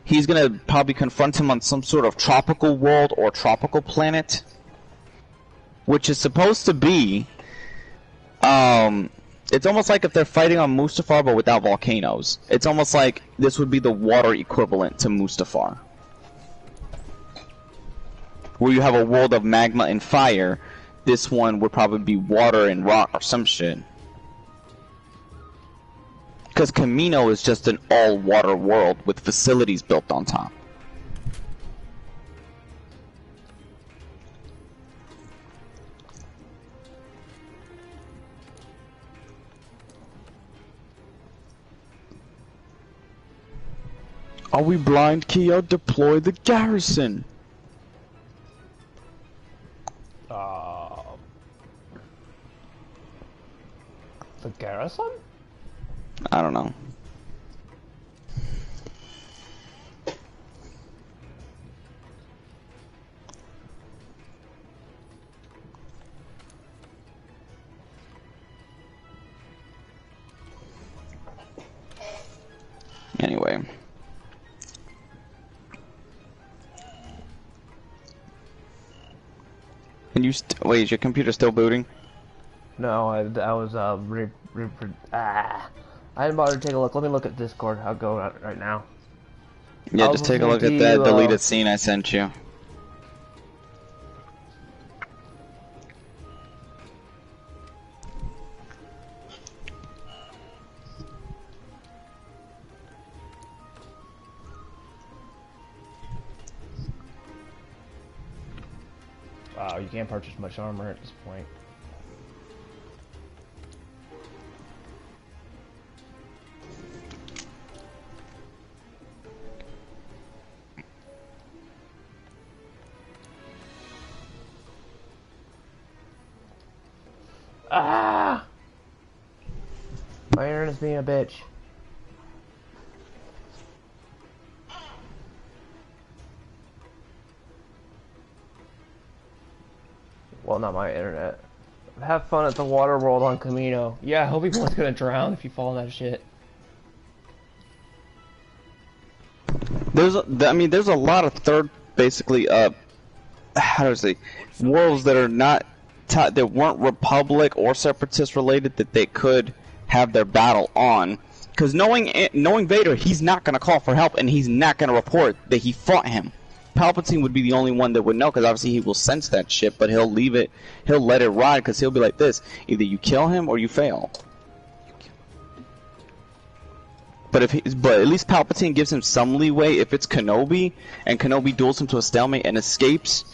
he's gonna probably confront him on some sort of tropical world or tropical planet, which is supposed to be it's almost like if they're fighting on Mustafar but without volcanoes. It's almost like this would be the water equivalent to Mustafar. Where you have a world of magma and fire, this one would probably be water and rock or some shit. Because Kamino is just an all-water world with facilities built on top. Are we blind, Keo? Deploy the garrison. The garrison? I don't know. Anyway. And you wait, is your computer still booting? No, I was I didn't bother to take a look. Let me look at Discord. I'll go right now. Yeah, just take a look at that deleted scene I sent you. Wow, you can't purchase much armor at this point. Ah! My internet's being a bitch. Well, not my internet. Have fun at the water world on Kamino. Yeah, I hope everyone's gonna drown if you fall in that shit. There's a lot of basically, how do I say, worlds that are not, that weren't Republic or Separatist related that they could have their battle on. Because knowing Vader, he's not gonna call for help and he's not gonna report that he fought him. Palpatine would be the only one that would know, because obviously he will sense that shit, but he'll let it ride, because he'll be like this: either you kill him or you fail. But but at least Palpatine gives him some leeway. If it's Kenobi and Kenobi duels him to a stalemate and escapes,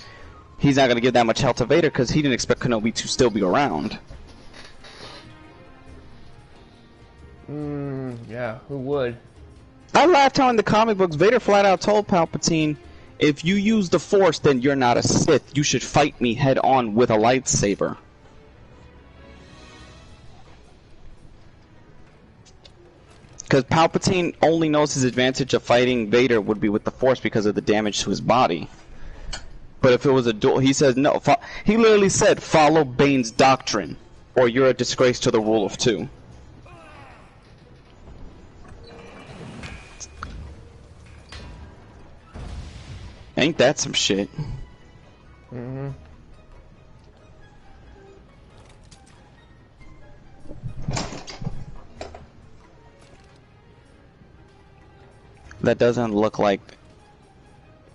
he's not gonna give that much help to Vader because he didn't expect Kenobi to still be around. Yeah, who would? I laughed how in the comic books Vader flat out told Palpatine, if you use the Force, then you're not a Sith. You should fight me head on with a lightsaber. Because Palpatine only knows his advantage of fighting Vader would be with the Force because of the damage to his body. But if it was a duel, he says no. He literally said, follow Bane's doctrine, or you're a disgrace to the rule of two. Ain't that some shit? Mm-hmm. That doesn't look like.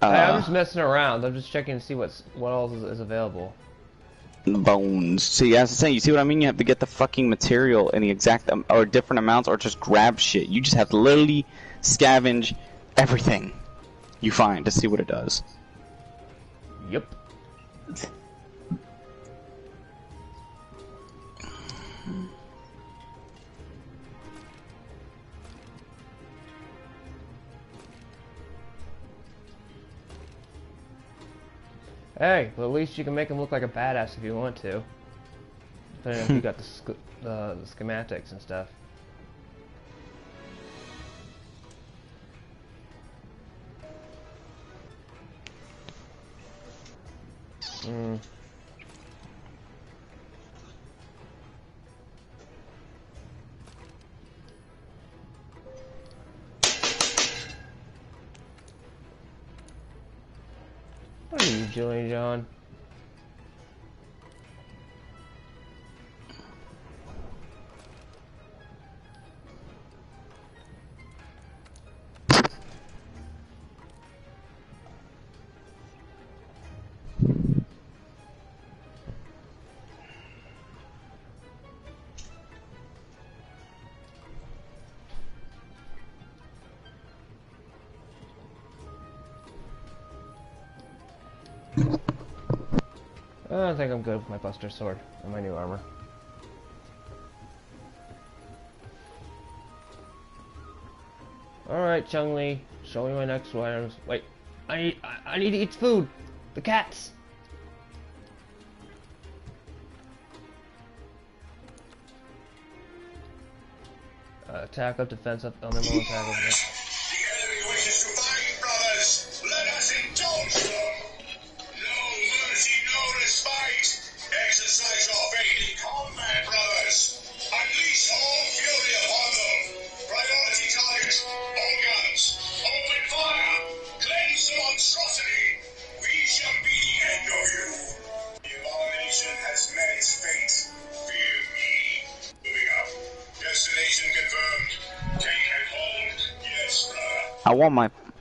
I'm just messing around. I'm just checking to see what else is available. Bones. See, as I'm saying, you see what I mean? You have to get the fucking material in the exact or different amounts, or just grab shit. You just have to literally scavenge everything you find to see what it does. Yep. Hey, well, at least you can make him look like a badass if you want to. Depending if you got the schematics and stuff. What are you doing, John? I think I'm good with my Buster Sword and my new armor. Alright, Chun-Li, show me my next items. Wait, I need to eat food! The cats! Attack up, defense up, elemental attack up. Yep.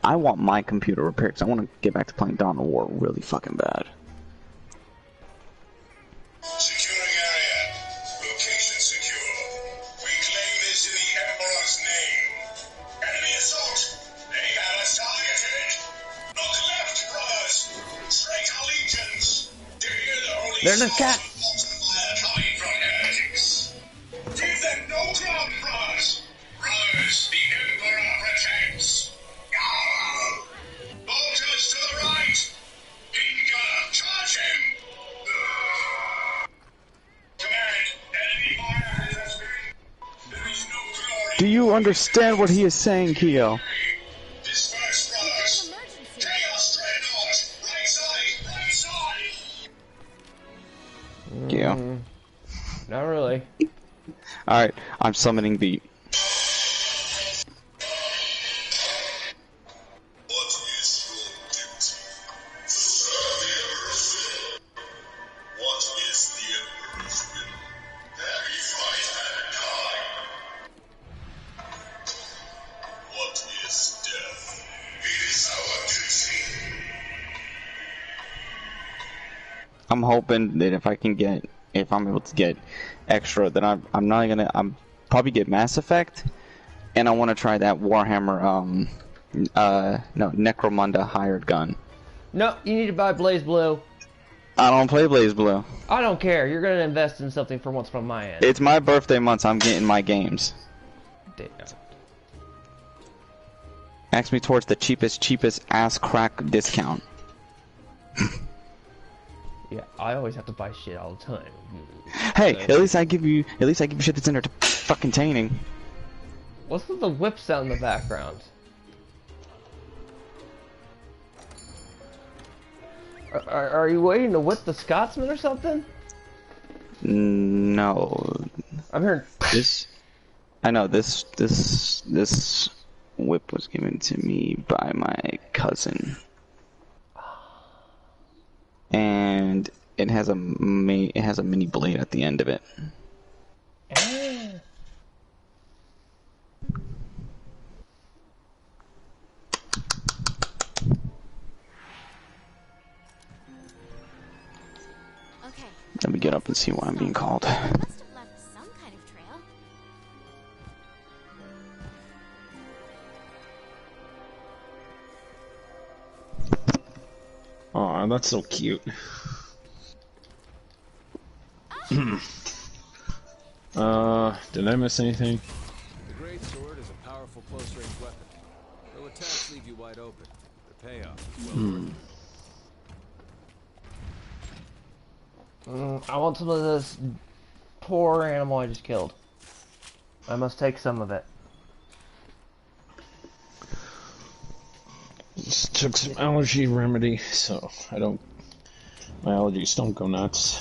I want my computer repaired because I want to get back to playing Dawn of War really fucking bad. Securing area. Location secure. We claim this in the Emperor's name. Enemy assault. They have us targeted. Look left, brothers. Straight our legions. To hear the holy There's a cat. Coming from heretics. Give them no ground, brothers. Brothers, the Emperor protects. Bolters to the right! Gunner, charge him! Command, enemy fire has been. There is no glory. Do you understand what he is saying, Kyo? Disperse, brothers! Chaos Dreadnought! Right side! Kyo. Not really. Alright, I'm summoning Beat. I'm hoping that if I'm able to get extra, then I'm probably get Mass Effect, and I want to try that Warhammer, no, Necromunda hired gun. No, you need to buy Blaze Blue. I don't play Blaze Blue. I don't care. You're gonna invest in something for once from my end. It's my birthday month, so I'm getting my games. Damn. Ask me towards the cheapest ass crack discount. Yeah, I always have to buy shit all the time. Hey, at least I give you shit that's entertaining. What's with the whip sound in the background? Are you waiting to whip the Scotsman or something? No. I'm hearing. I know this whip was given to me by my cousin, and it has a mini blade at the end of it. Okay. Let me get up and see why I'm being called. Must have left some kind of trail. Aw, that's so cute. Did I miss anything? The great sword is a powerful close-range weapon. Though attacks leave you wide open, the payoff is well worth it. I want some of this poor animal I just killed. I must take some of it. Just took some allergy remedy, so my allergies don't go nuts.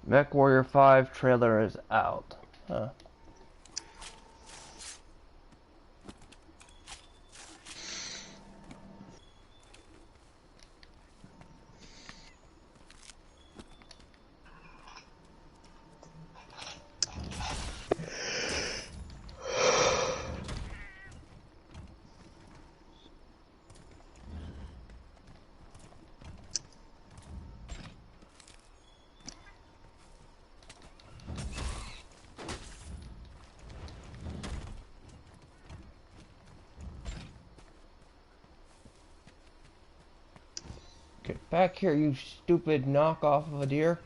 Mech Warrior 5 trailer is out. Huh. Get back here, you stupid knockoff of a deer.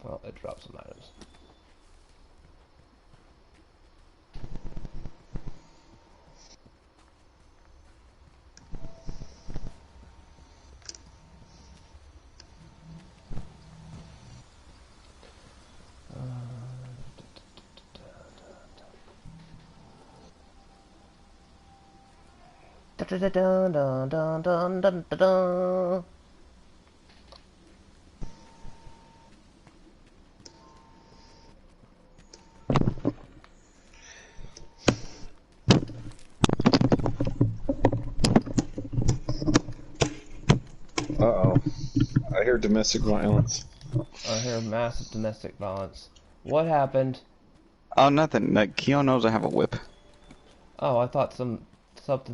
Well, it dropped some items. Dun, dun, dun, dun, dun, dun, dun, dun. Uh-oh. I hear domestic violence. I hear massive domestic violence. What happened? Oh, nothing. Like, Keo knows I have a whip. Oh, I thought something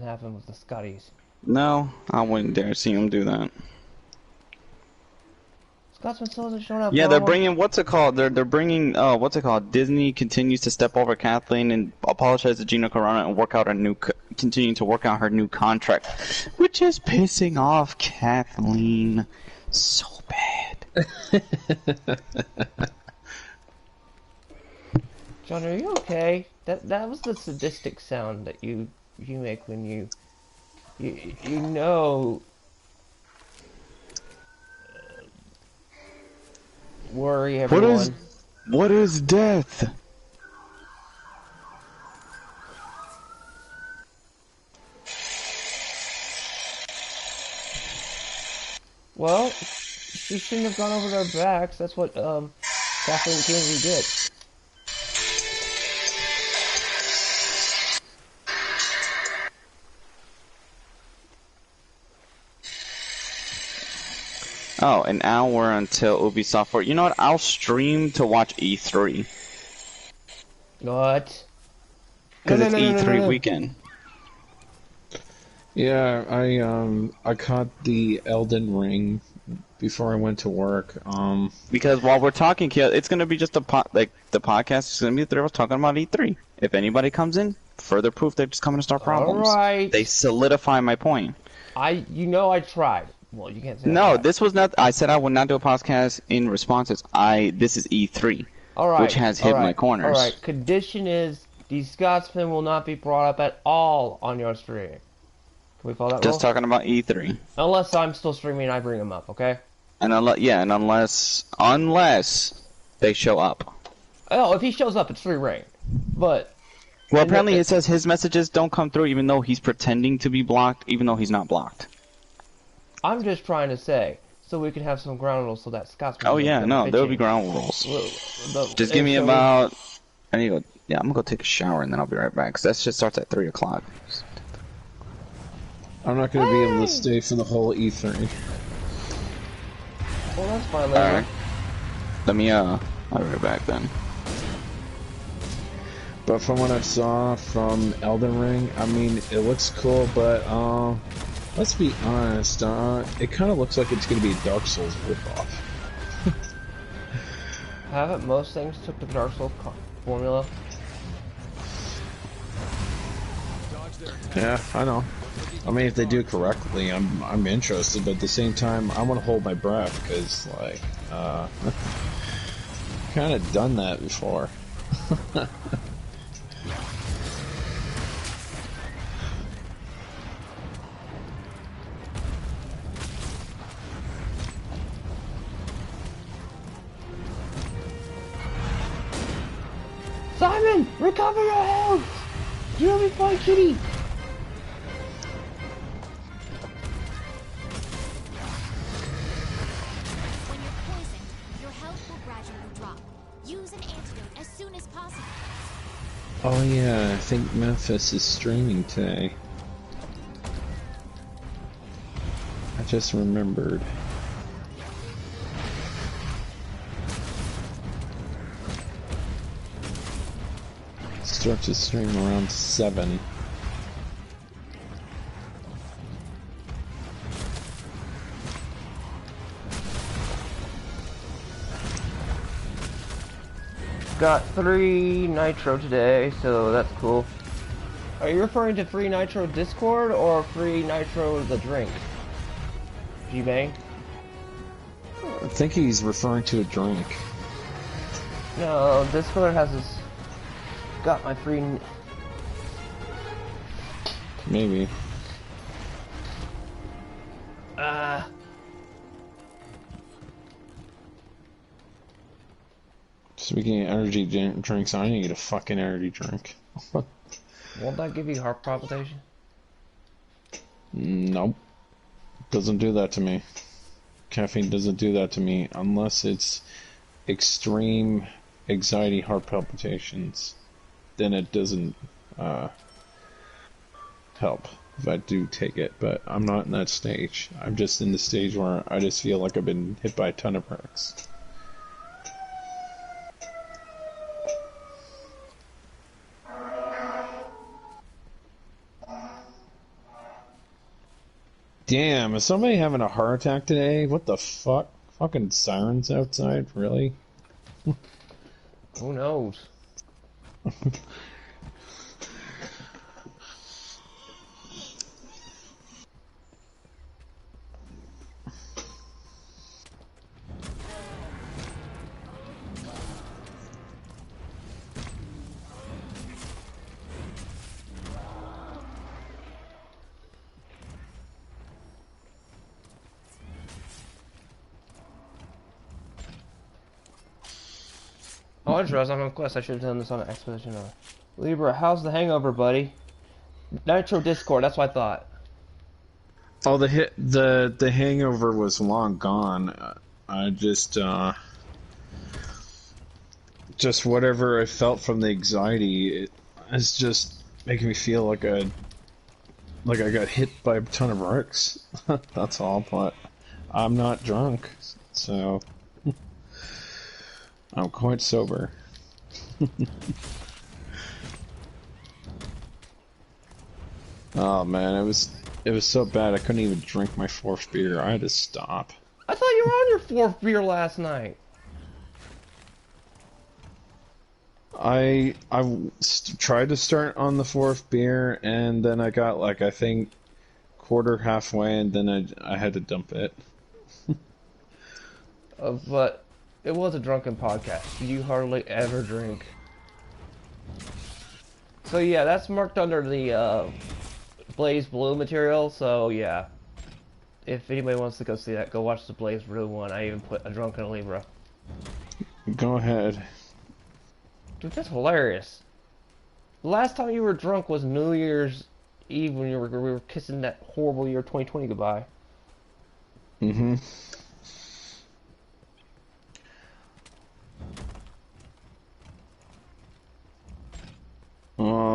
happened with the Scotties. No, I wouldn't dare see him do that. Scotsman still hasn't shown up. Yeah, they're bringing, what's it called? They're bringing, what's it called? Disney continues to step over Kathleen and apologize to Gina Carano and work out continue to work out her new contract, which is pissing off Kathleen so bad. John, are you okay? That was the sadistic sound that you make when you know worry everyone. What is death? Well, She shouldn't have gone over their backs. That's what Kathleen Kennedy did. Oh, an hour until Ubisoft 4. You know what? I'll stream to watch E3. What? Because it's E3 weekend. Yeah, I caught the Elden Ring before I went to work. Because while we're talking, it's gonna be just the podcast is gonna be the three of us talking about E3. If anybody comes in, further proof they're just coming to start problems. Alright. They solidify my point. I tried. Well, you can't say No, that. this was not. I said I would not do a podcast in responses. This is E3, Alright. which has hit my corners. Alright. Condition is the Scotsman will not be brought up at all on your stream. Can we follow that Just rule? talking about E3. Unless I'm still streaming and I bring him up, okay? And unless they show up. Oh, if he shows up, it's free reign. But Well, apparently it says his messages don't come through even though he's pretending to be blocked, even though he's not blocked. I'm just trying to say, so we can have some ground rules so that Scotsman... Oh yeah, no, there will be ground rules. Just give me so about... I need to go... Yeah, I'm gonna go take a shower and then I'll be right back, because that shit starts at 3 o'clock. I'm not going to be able to stay for the whole E3. Well, that's fine, later. Alright. Let me, I'll be right back then. But from what I saw from Elden Ring, I mean, it looks cool, but, let's be honest, it kind of looks like it's going to be a Dark Souls ripoff. Haven't most things took the Dark Souls formula? Yeah, I know. I mean, if they do it correctly, I'm interested, but at the same time, I want to hold my breath, because, like, kind of done that before. Simon! Recover your health! You'll be fine, kitty! When you're poisoned, your health will gradually drop. Use an antidote as soon as possible. Oh yeah, I think Memphis is streaming today. I just remembered. Starts to stream around 7. Got 3 Nitro today, so that's cool. Are you referring to Free Nitro Discord or Free Nitro the drink? G-Bang? I think he's referring to a drink. No, Discord has this... Got my free... Maybe. Speaking of energy drinks, I need to get a fucking energy drink. Won't that give you heart palpitation? Nope. Doesn't do that to me. Caffeine doesn't do that to me unless it's extreme anxiety heart palpitations. Then it doesn't help if I do take it, but I'm not in that stage. I'm just in the stage where I just feel like I've been hit by a ton of bricks. Damn, is somebody having a heart attack today? What the fuck? Fucking sirens outside, really? Who knows? Oh, I just realized I'm on quest. I should have done this on an expedition. Libra, how's the hangover, buddy? Nitro Discord, that's what I thought. Oh, the hangover was long gone. I just whatever I felt from the anxiety, it's just making me feel like I got hit by a ton of bricks. That's all, but I'm not drunk, so I'm quite sober. Oh man, it was so bad I couldn't even drink my fourth beer. I had to stop. I thought you were on your fourth beer last night. I tried to start on the fourth beer, and then I got like I think quarter halfway, and then I had to dump it. But it was a drunken podcast. You hardly ever drink. So yeah, that's marked under the Blaze Blue material. So yeah, if anybody wants to go see that, go watch the Blaze Blue one. I even put a drunken Libra. Go ahead. Dude, that's hilarious. The last time you were drunk was New Year's Eve when we were kissing that horrible year 2020 goodbye. Mm-hmm.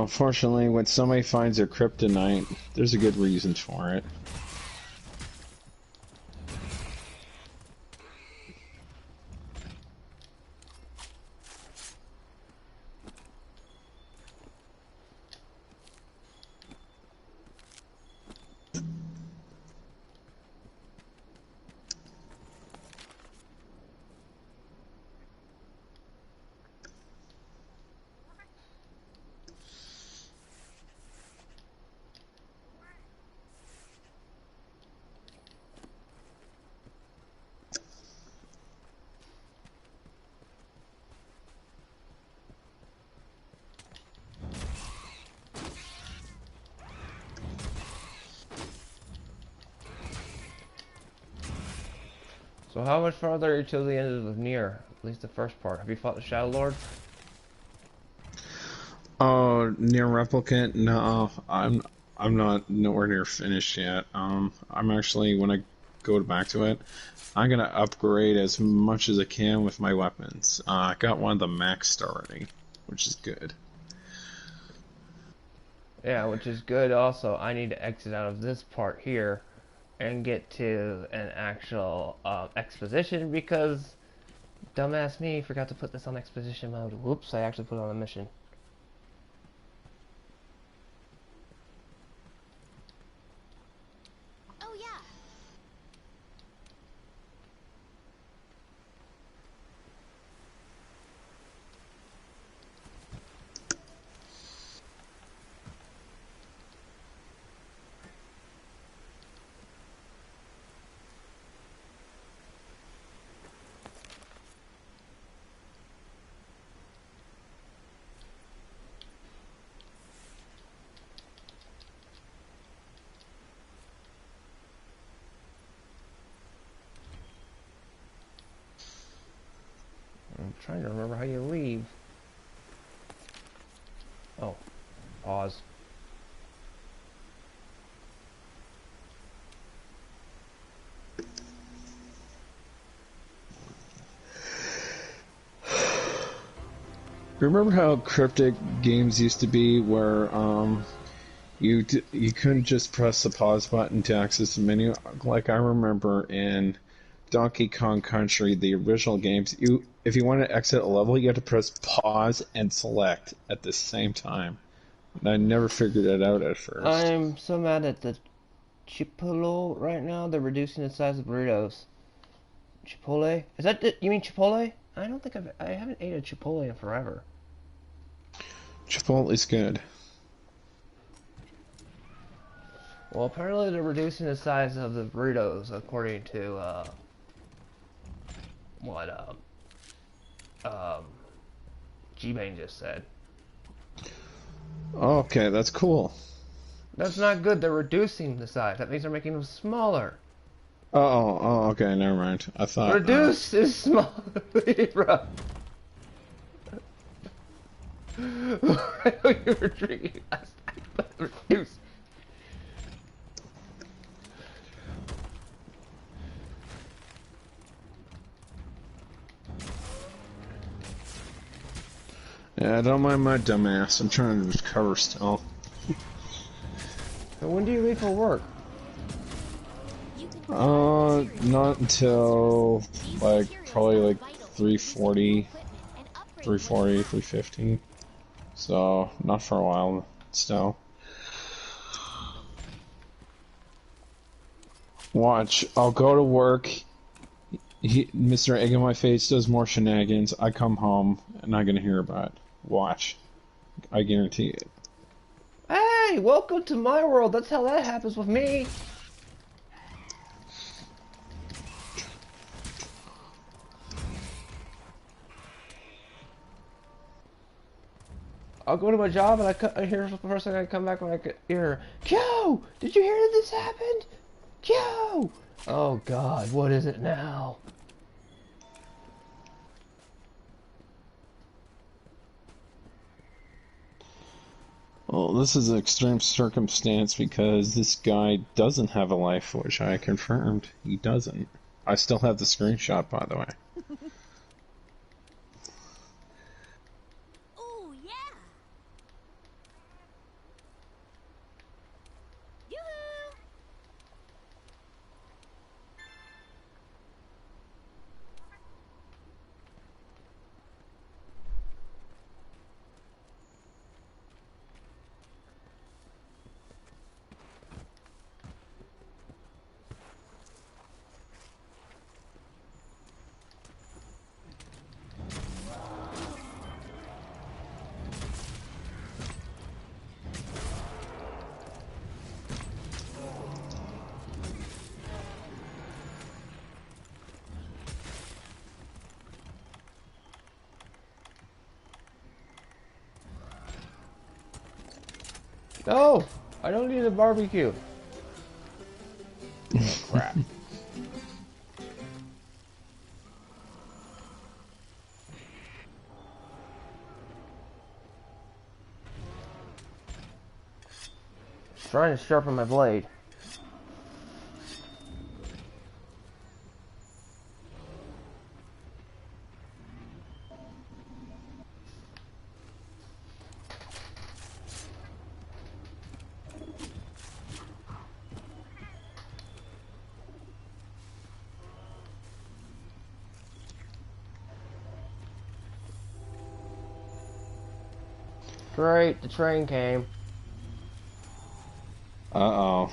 Fortunately, when somebody finds their kryptonite, there's a good reason for it. So how much farther are you to the end of Nier? At least the first part. Have you fought the Shadow Lord? Oh, Near Replicant? No, I'm not nowhere near finished yet. I'm actually, when I go back to it, I'm gonna upgrade as much as I can with my weapons. I got one of the maxed already, which is good. Yeah, which is good also. I need to exit out of this part here and get to an actual exposition because dumbass me forgot to put this on exposition mode. Whoops, I actually put it on a mission. Oh yeah. I'm trying to remember how you leave. Oh, pause. Remember how cryptic games used to be, where you couldn't just press the pause button to access the menu? Like I remember in Donkey Kong Country, the original games, if you wanted to exit a level, you had to press pause and select at the same time. And I never figured it out at first. I'm so mad at the Chipotle right now. They're reducing the size of burritos. Chipotle? Is that you mean Chipotle? I don't think I haven't ate a Chipotle in forever. Chipotle is good. Well, apparently they're reducing the size of the burritos according to what G-Bane just said. Okay, that's cool. That's not good. They're reducing the size. That means they're making them smaller. Oh, okay, never mind. I thought Reduce is smaller, bro. I know you were drinking last night, but reduce. Yeah, don't mind my dumbass. I'm trying to recover still. So when do you leave for work? Not until like probably like 3:40, 3:50. So not for a while still. Watch, I'll go to work. Mr. Egg in my face does more shenanigans. I come home and not gonna hear about it. Watch, I guarantee it. Hey, welcome to my world. That's how that happens with me. I'll go to my job and I hear the first thing I come back when I hear, Q, did you hear that this happened? Q! Oh God, what is it now? Well, this is an extreme circumstance because this guy doesn't have a life, which I confirmed. He doesn't. I still have the screenshot, by the way. Ooh, yeah. Yoo-hoo! No, I don't need a barbecue. Oh, crap. Trying to sharpen my blade. Great, the train came. Uh-oh.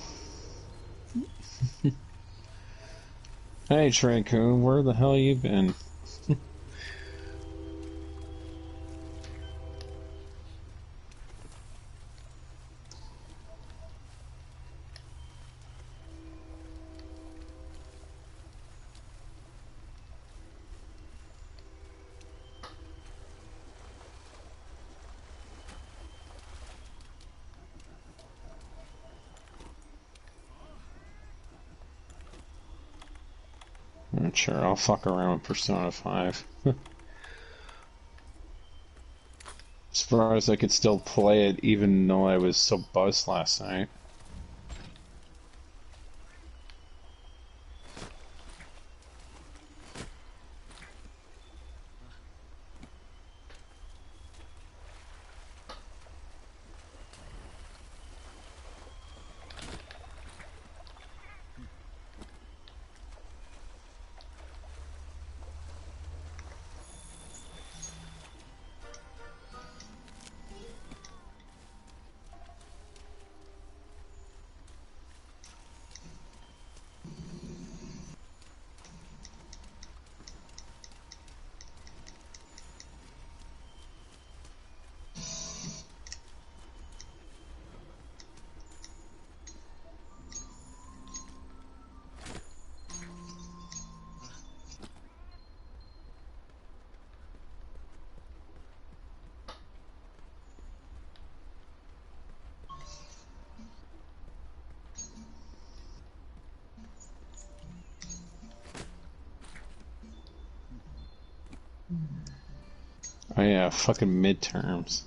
Hey, Trancoon, where the hell you been? Sure, I'll fuck around with Persona 5. Surprised I could still play it even though I was so buzzed last night. Oh yeah, fucking midterms.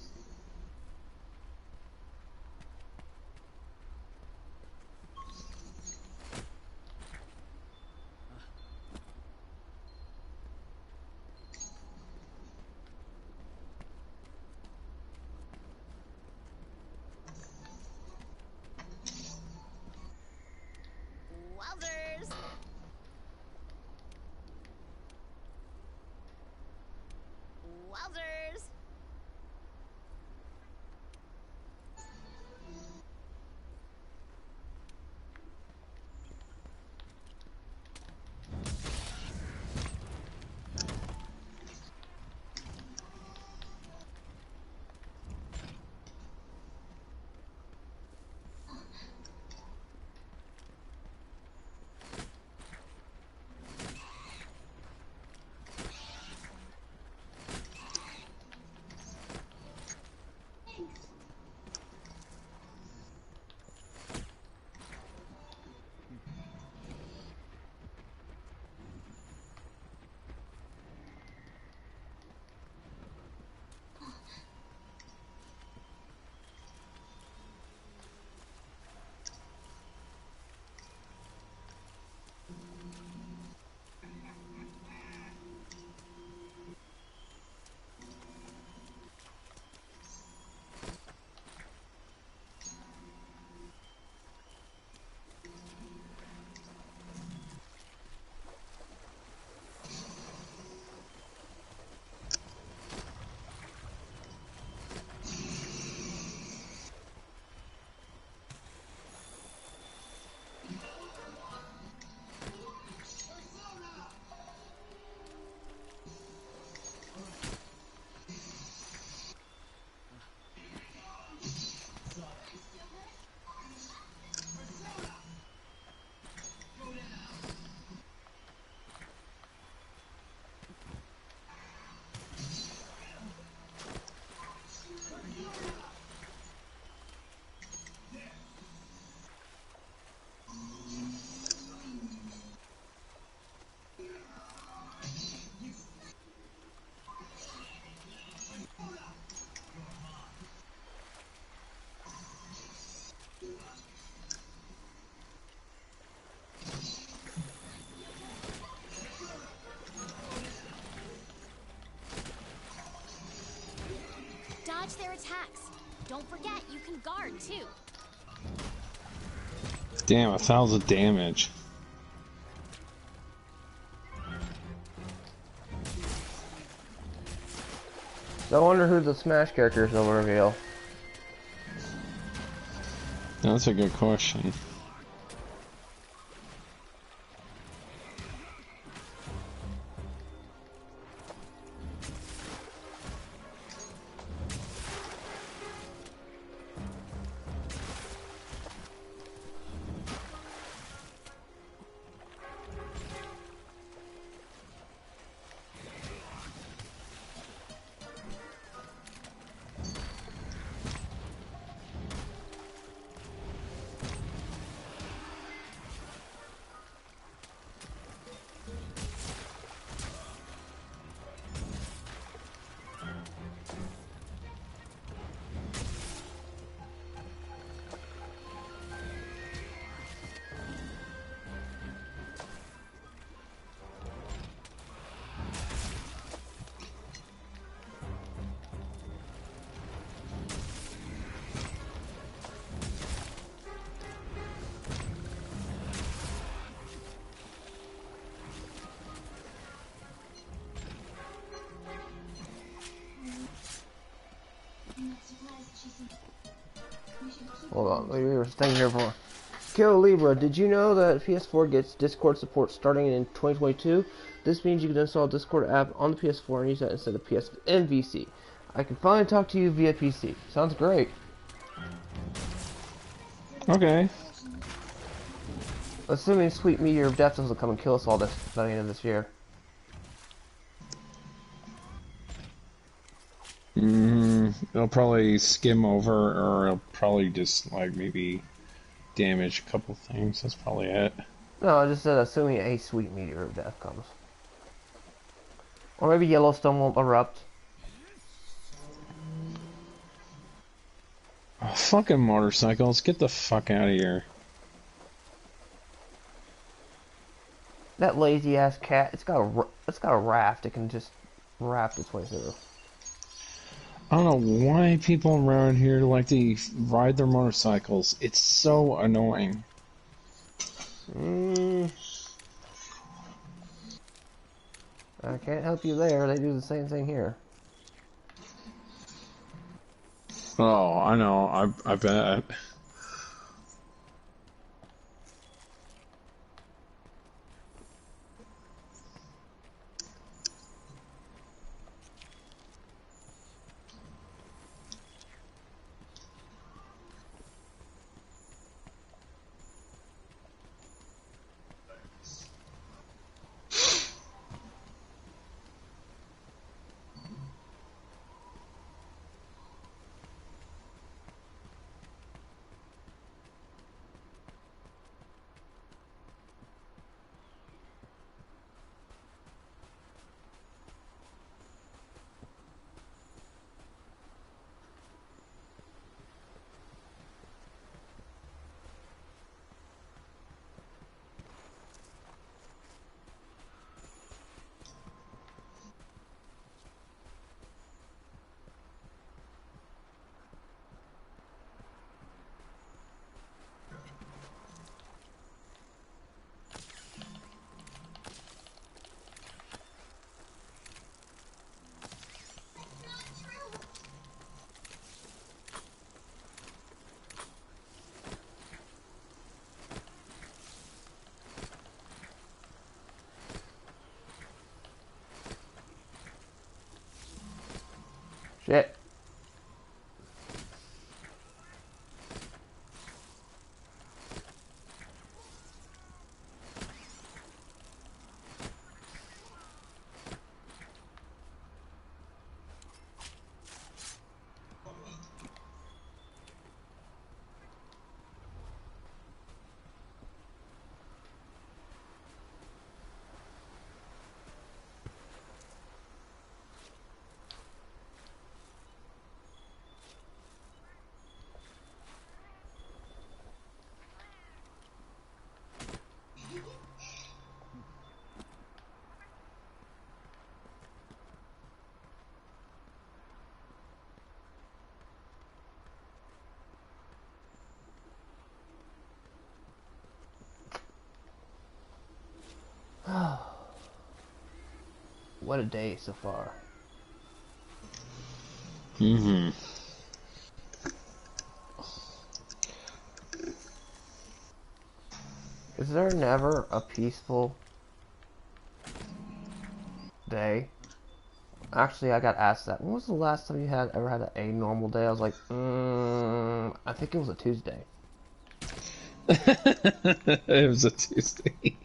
attacks. Don't forget, you can guard too. Damn, 1,000 damage. So I wonder who the Smash characters will reveal. That's a good question. Hold on, we were staying here for. Kill Libra, did you know that PS4 gets Discord support starting in 2022? This means you can install a Discord app on the PS4 and use that instead of PS and VC. I can finally talk to you via PC. Sounds great. Okay. Assuming Sweet Meteor of Death doesn't come and kill us all this by the end of this year. It'll probably skim over, or it'll probably just, like, maybe damage a couple things. That's probably it. No, I just said assuming a Sweet Meteor of Death comes. Or maybe Yellowstone won't erupt. Oh, fucking motorcycles, get the fuck out of here. That lazy ass cat, it's got a raft. It can just raft its way through. I don't know why people around here like to ride their motorcycles. It's so annoying. I can't help you there. They do the same thing here. Oh, I know. I bet. Shit. What a day so far. Mm-hmm. Is there never a peaceful day? Actually, I got asked that. When was the last time you ever had a normal day? I was like, I think it was a Tuesday. It was a Tuesday.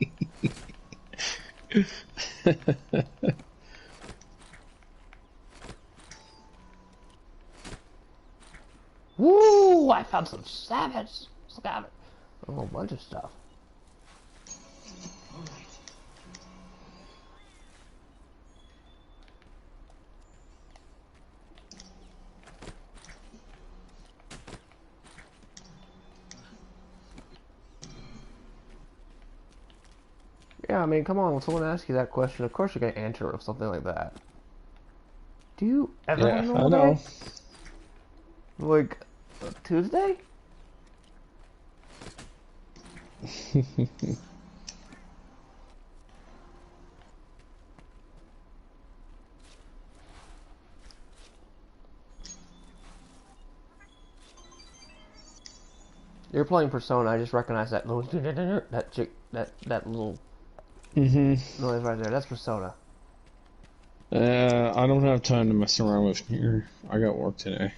Woo! I found some savage. Scavenge. A whole bunch of stuff. Yeah, I mean, come on, when someone asks you that question, of course you're gonna answer it with something like that. Do you ever have a normal day? Like, Tuesday? You're playing Persona, I just recognize that little that little noise right there. That's Persona. I don't have time to mess around with here. I got work today.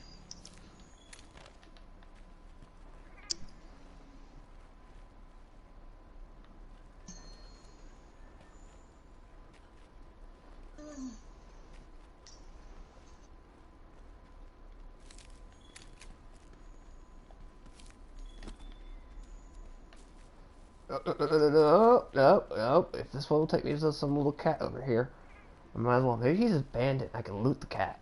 No. If this one will take me to some little cat over here, I might as well. Maybe he's a bandit. I can loot the cat.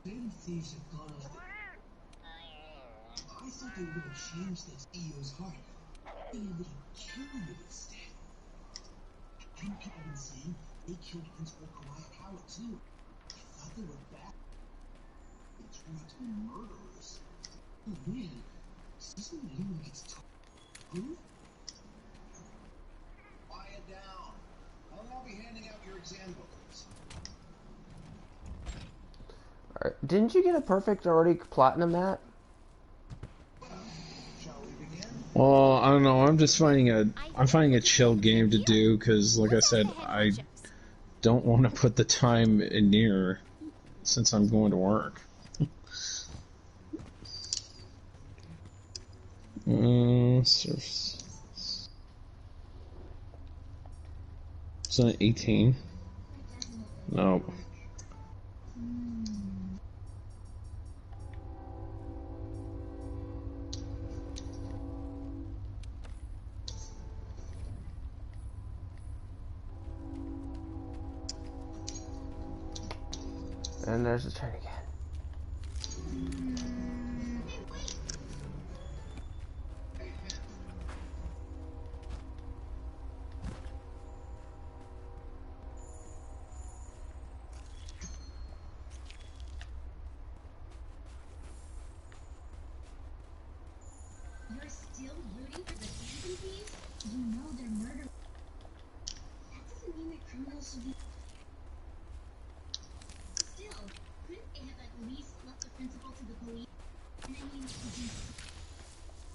Maybe thieves have gone off the... I thought they were going to change this EO's heart. Being able to kill you instead. Hadn't people been saying they killed Principal Kurayakawa too? I thought they were bad. They turned out to be murderers. Oh man, is this when anyone gets told? Quiet down. I'll now be handing out your exam booklets. Alright, didn't you get a perfect already platinum that? Well, I don't know. I'm just finding a chill game to do because, like I said, I don't want to put the time in near since I'm going to work. Is that 18? No. And there's the train again. You're still rooting for the Phantom Thieves? You know they're murderers. That doesn't mean that criminals should be... Still, couldn't they have at least left the principal to the police? And I mean,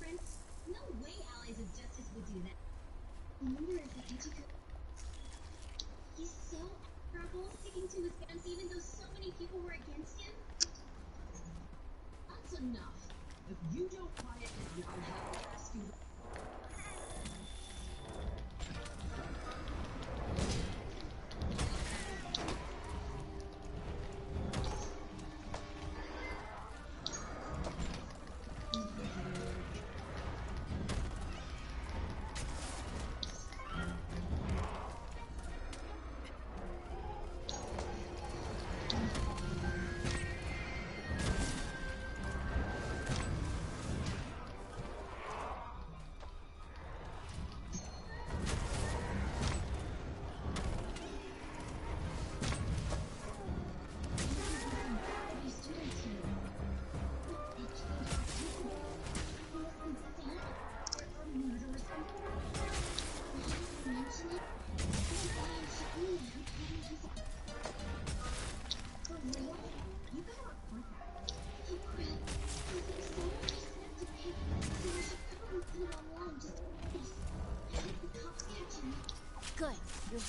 Prince, no way allies of justice would do that. I wonder if the Ichigo... He's so honorable, sticking to his guns even though so many people were against him? That's enough. If you don't quiet down, I'll have to ask you...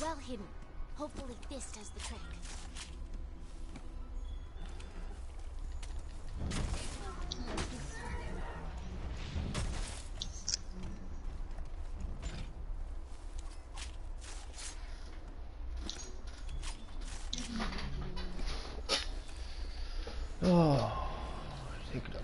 well hidden. Hopefully this does the trick. Oh, take it up.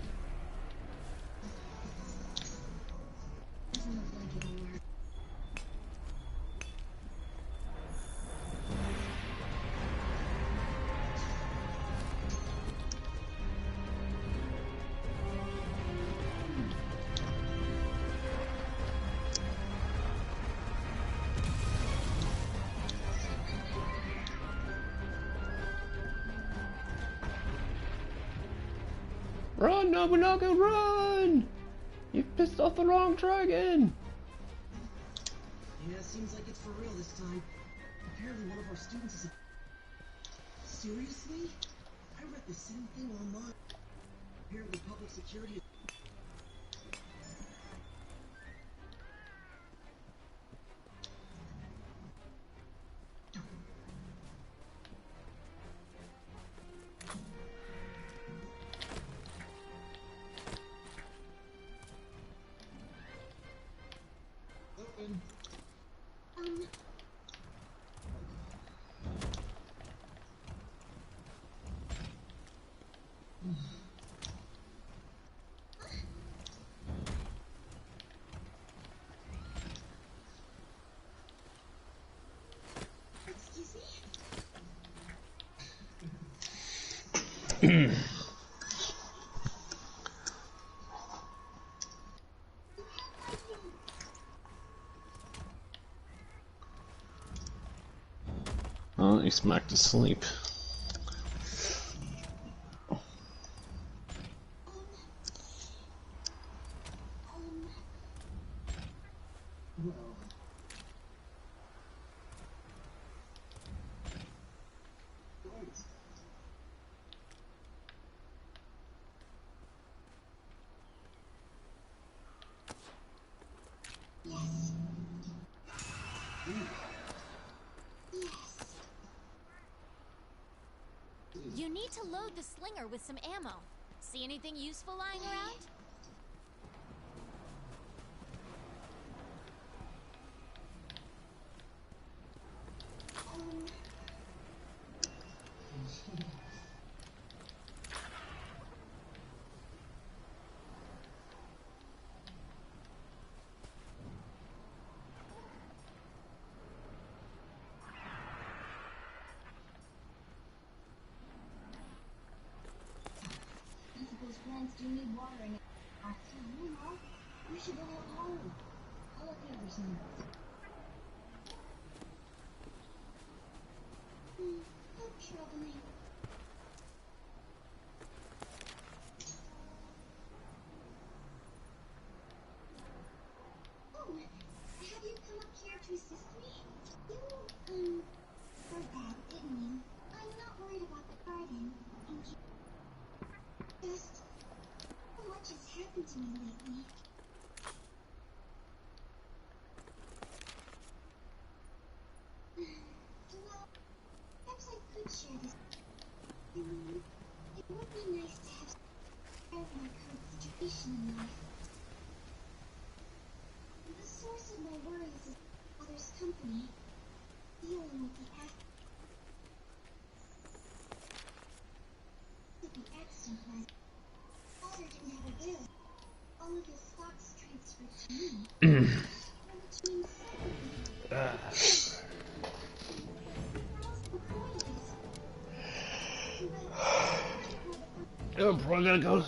Run, Nobunaga, run! You've pissed off the wrong dragon! Yeah, seems like it's for real this time. Apparently one of our students is a... Seriously? I read the same thing online. Apparently public security is... Excuse me? Oh, he smacked to sleep. You need to load the slinger with some ammo. See anything useful lying around? Those plants do need watering. You know, we should go home. I'll look over some. Hope troubling. Oh, have you come up here to assist me? You, forgot, didn't you? I'm not worried about the garden. Just so much has happened to me lately. Well, perhaps I could share this. I mean, it would be nice to have share of my current situation in life. The source of my worries is father's company, dealing with the accident last. Father didn't have a will. All of his stocks transferred to me. Which means Oh, poor that goes.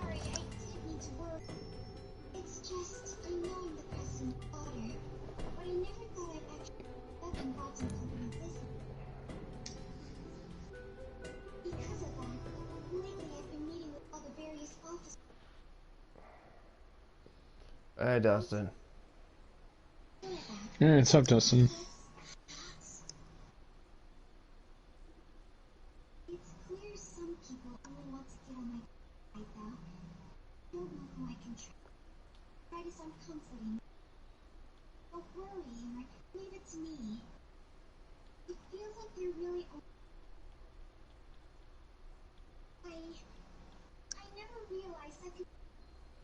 sorry, I didn't mean to worry. It's just, I know I'm the president's daughter, but I never thought I'd actually have been bought some company business. Because of that, lately I've been meeting with all the various officers. Hey, Dustin. Yeah, what's up, Dustin? It's clear some people some comforting. Don't worry, Henrik. Leave it to me. It feels like they're really. I never realized I could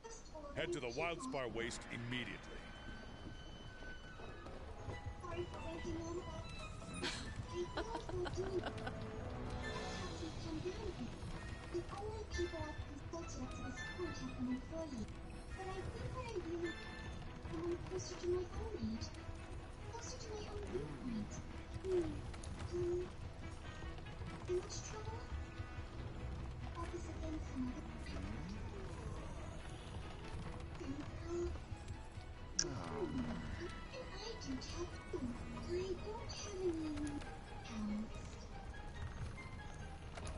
just Head to the Wildspar Waste immediately. Sorry for ranting on, but I feel like we're doing it. Helps me calm down a bit. The only people I've consulted up to this point have been employees. But I think that I really want closer to my own age. Closer to my own viewpoint. In much trouble? About this again some other time. What can I do to help you? I don't have any talents.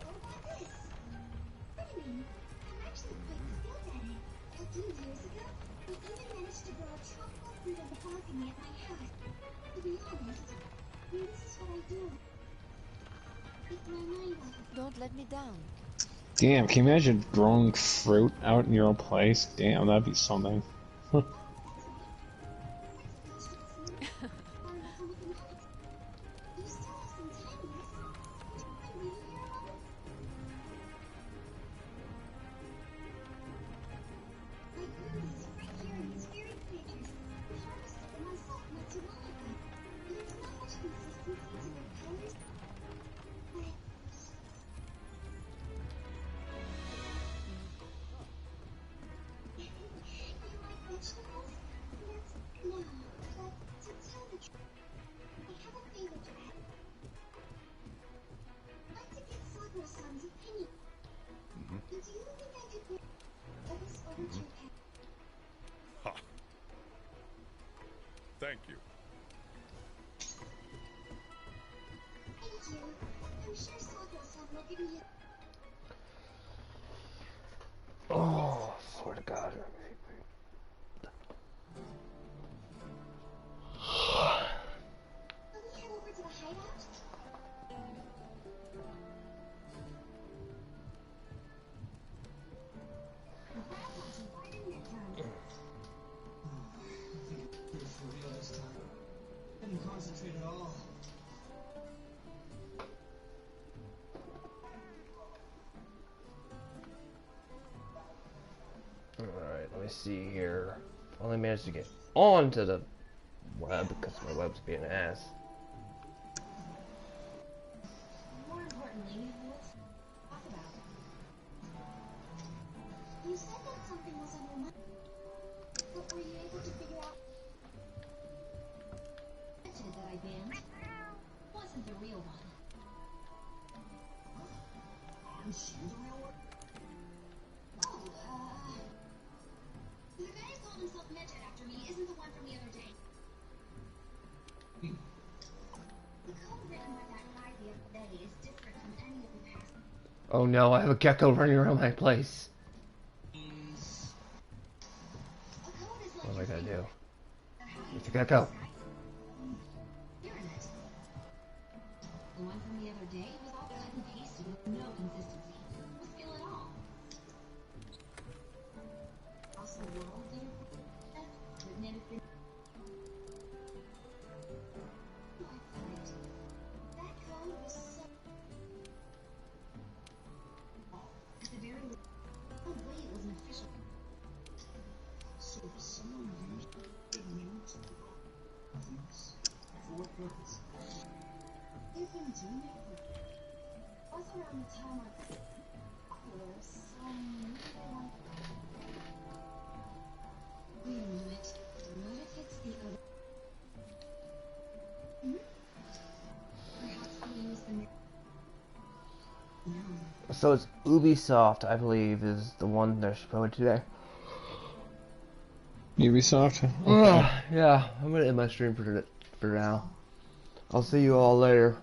What about this? Gardening. I'm actually quite skilled at it. A few years ago, I even managed to grow a tropical fruit on the balcony at my house. To be honest, this is what I do. It's my mind off. Don't let me down. Damn, can you imagine growing fruit out in your own place? Damn, that'd be something. Thank you. Thank you. I'm sure Sakura's have look at you. Oh, swear to God. Let me head over to the hideout. For real this time. Didn't concentrate at all. Alright, let me see here. Only managed to get onto the web because my web's being an ass. More importantly, let's talk about it. You said that something was on your mind. But were you able to figure out that I banned wasn't the real one? Aren't you the real one? Oh, the guy who called himself Medjed after me isn't the one from the other day. The code written by that guy the other day is different from any of the past. Oh no, I have a gecko running around my place. What am I gonna do? It's a gecko. You're in it. The one from the other day was all cut and pasted with no consistency. No skill at all. Also, world leader written in a that code was so. At the very least, no way it was an official. So if someone used the names of things, for what purpose? They've been doing it for. Was around the time of popular, so maybe they want. Wait a minute. What if it's the other? Perhaps they use the name. No. So it's Ubisoft, I believe, is the one they're promoting today. Ubisoft? Okay. Yeah, I'm gonna end my stream for now. I'll see you all later.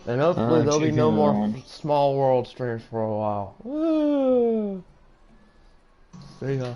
And hopefully Alright, there'll be check no in more on. small world streams for a while. Woo! See ya.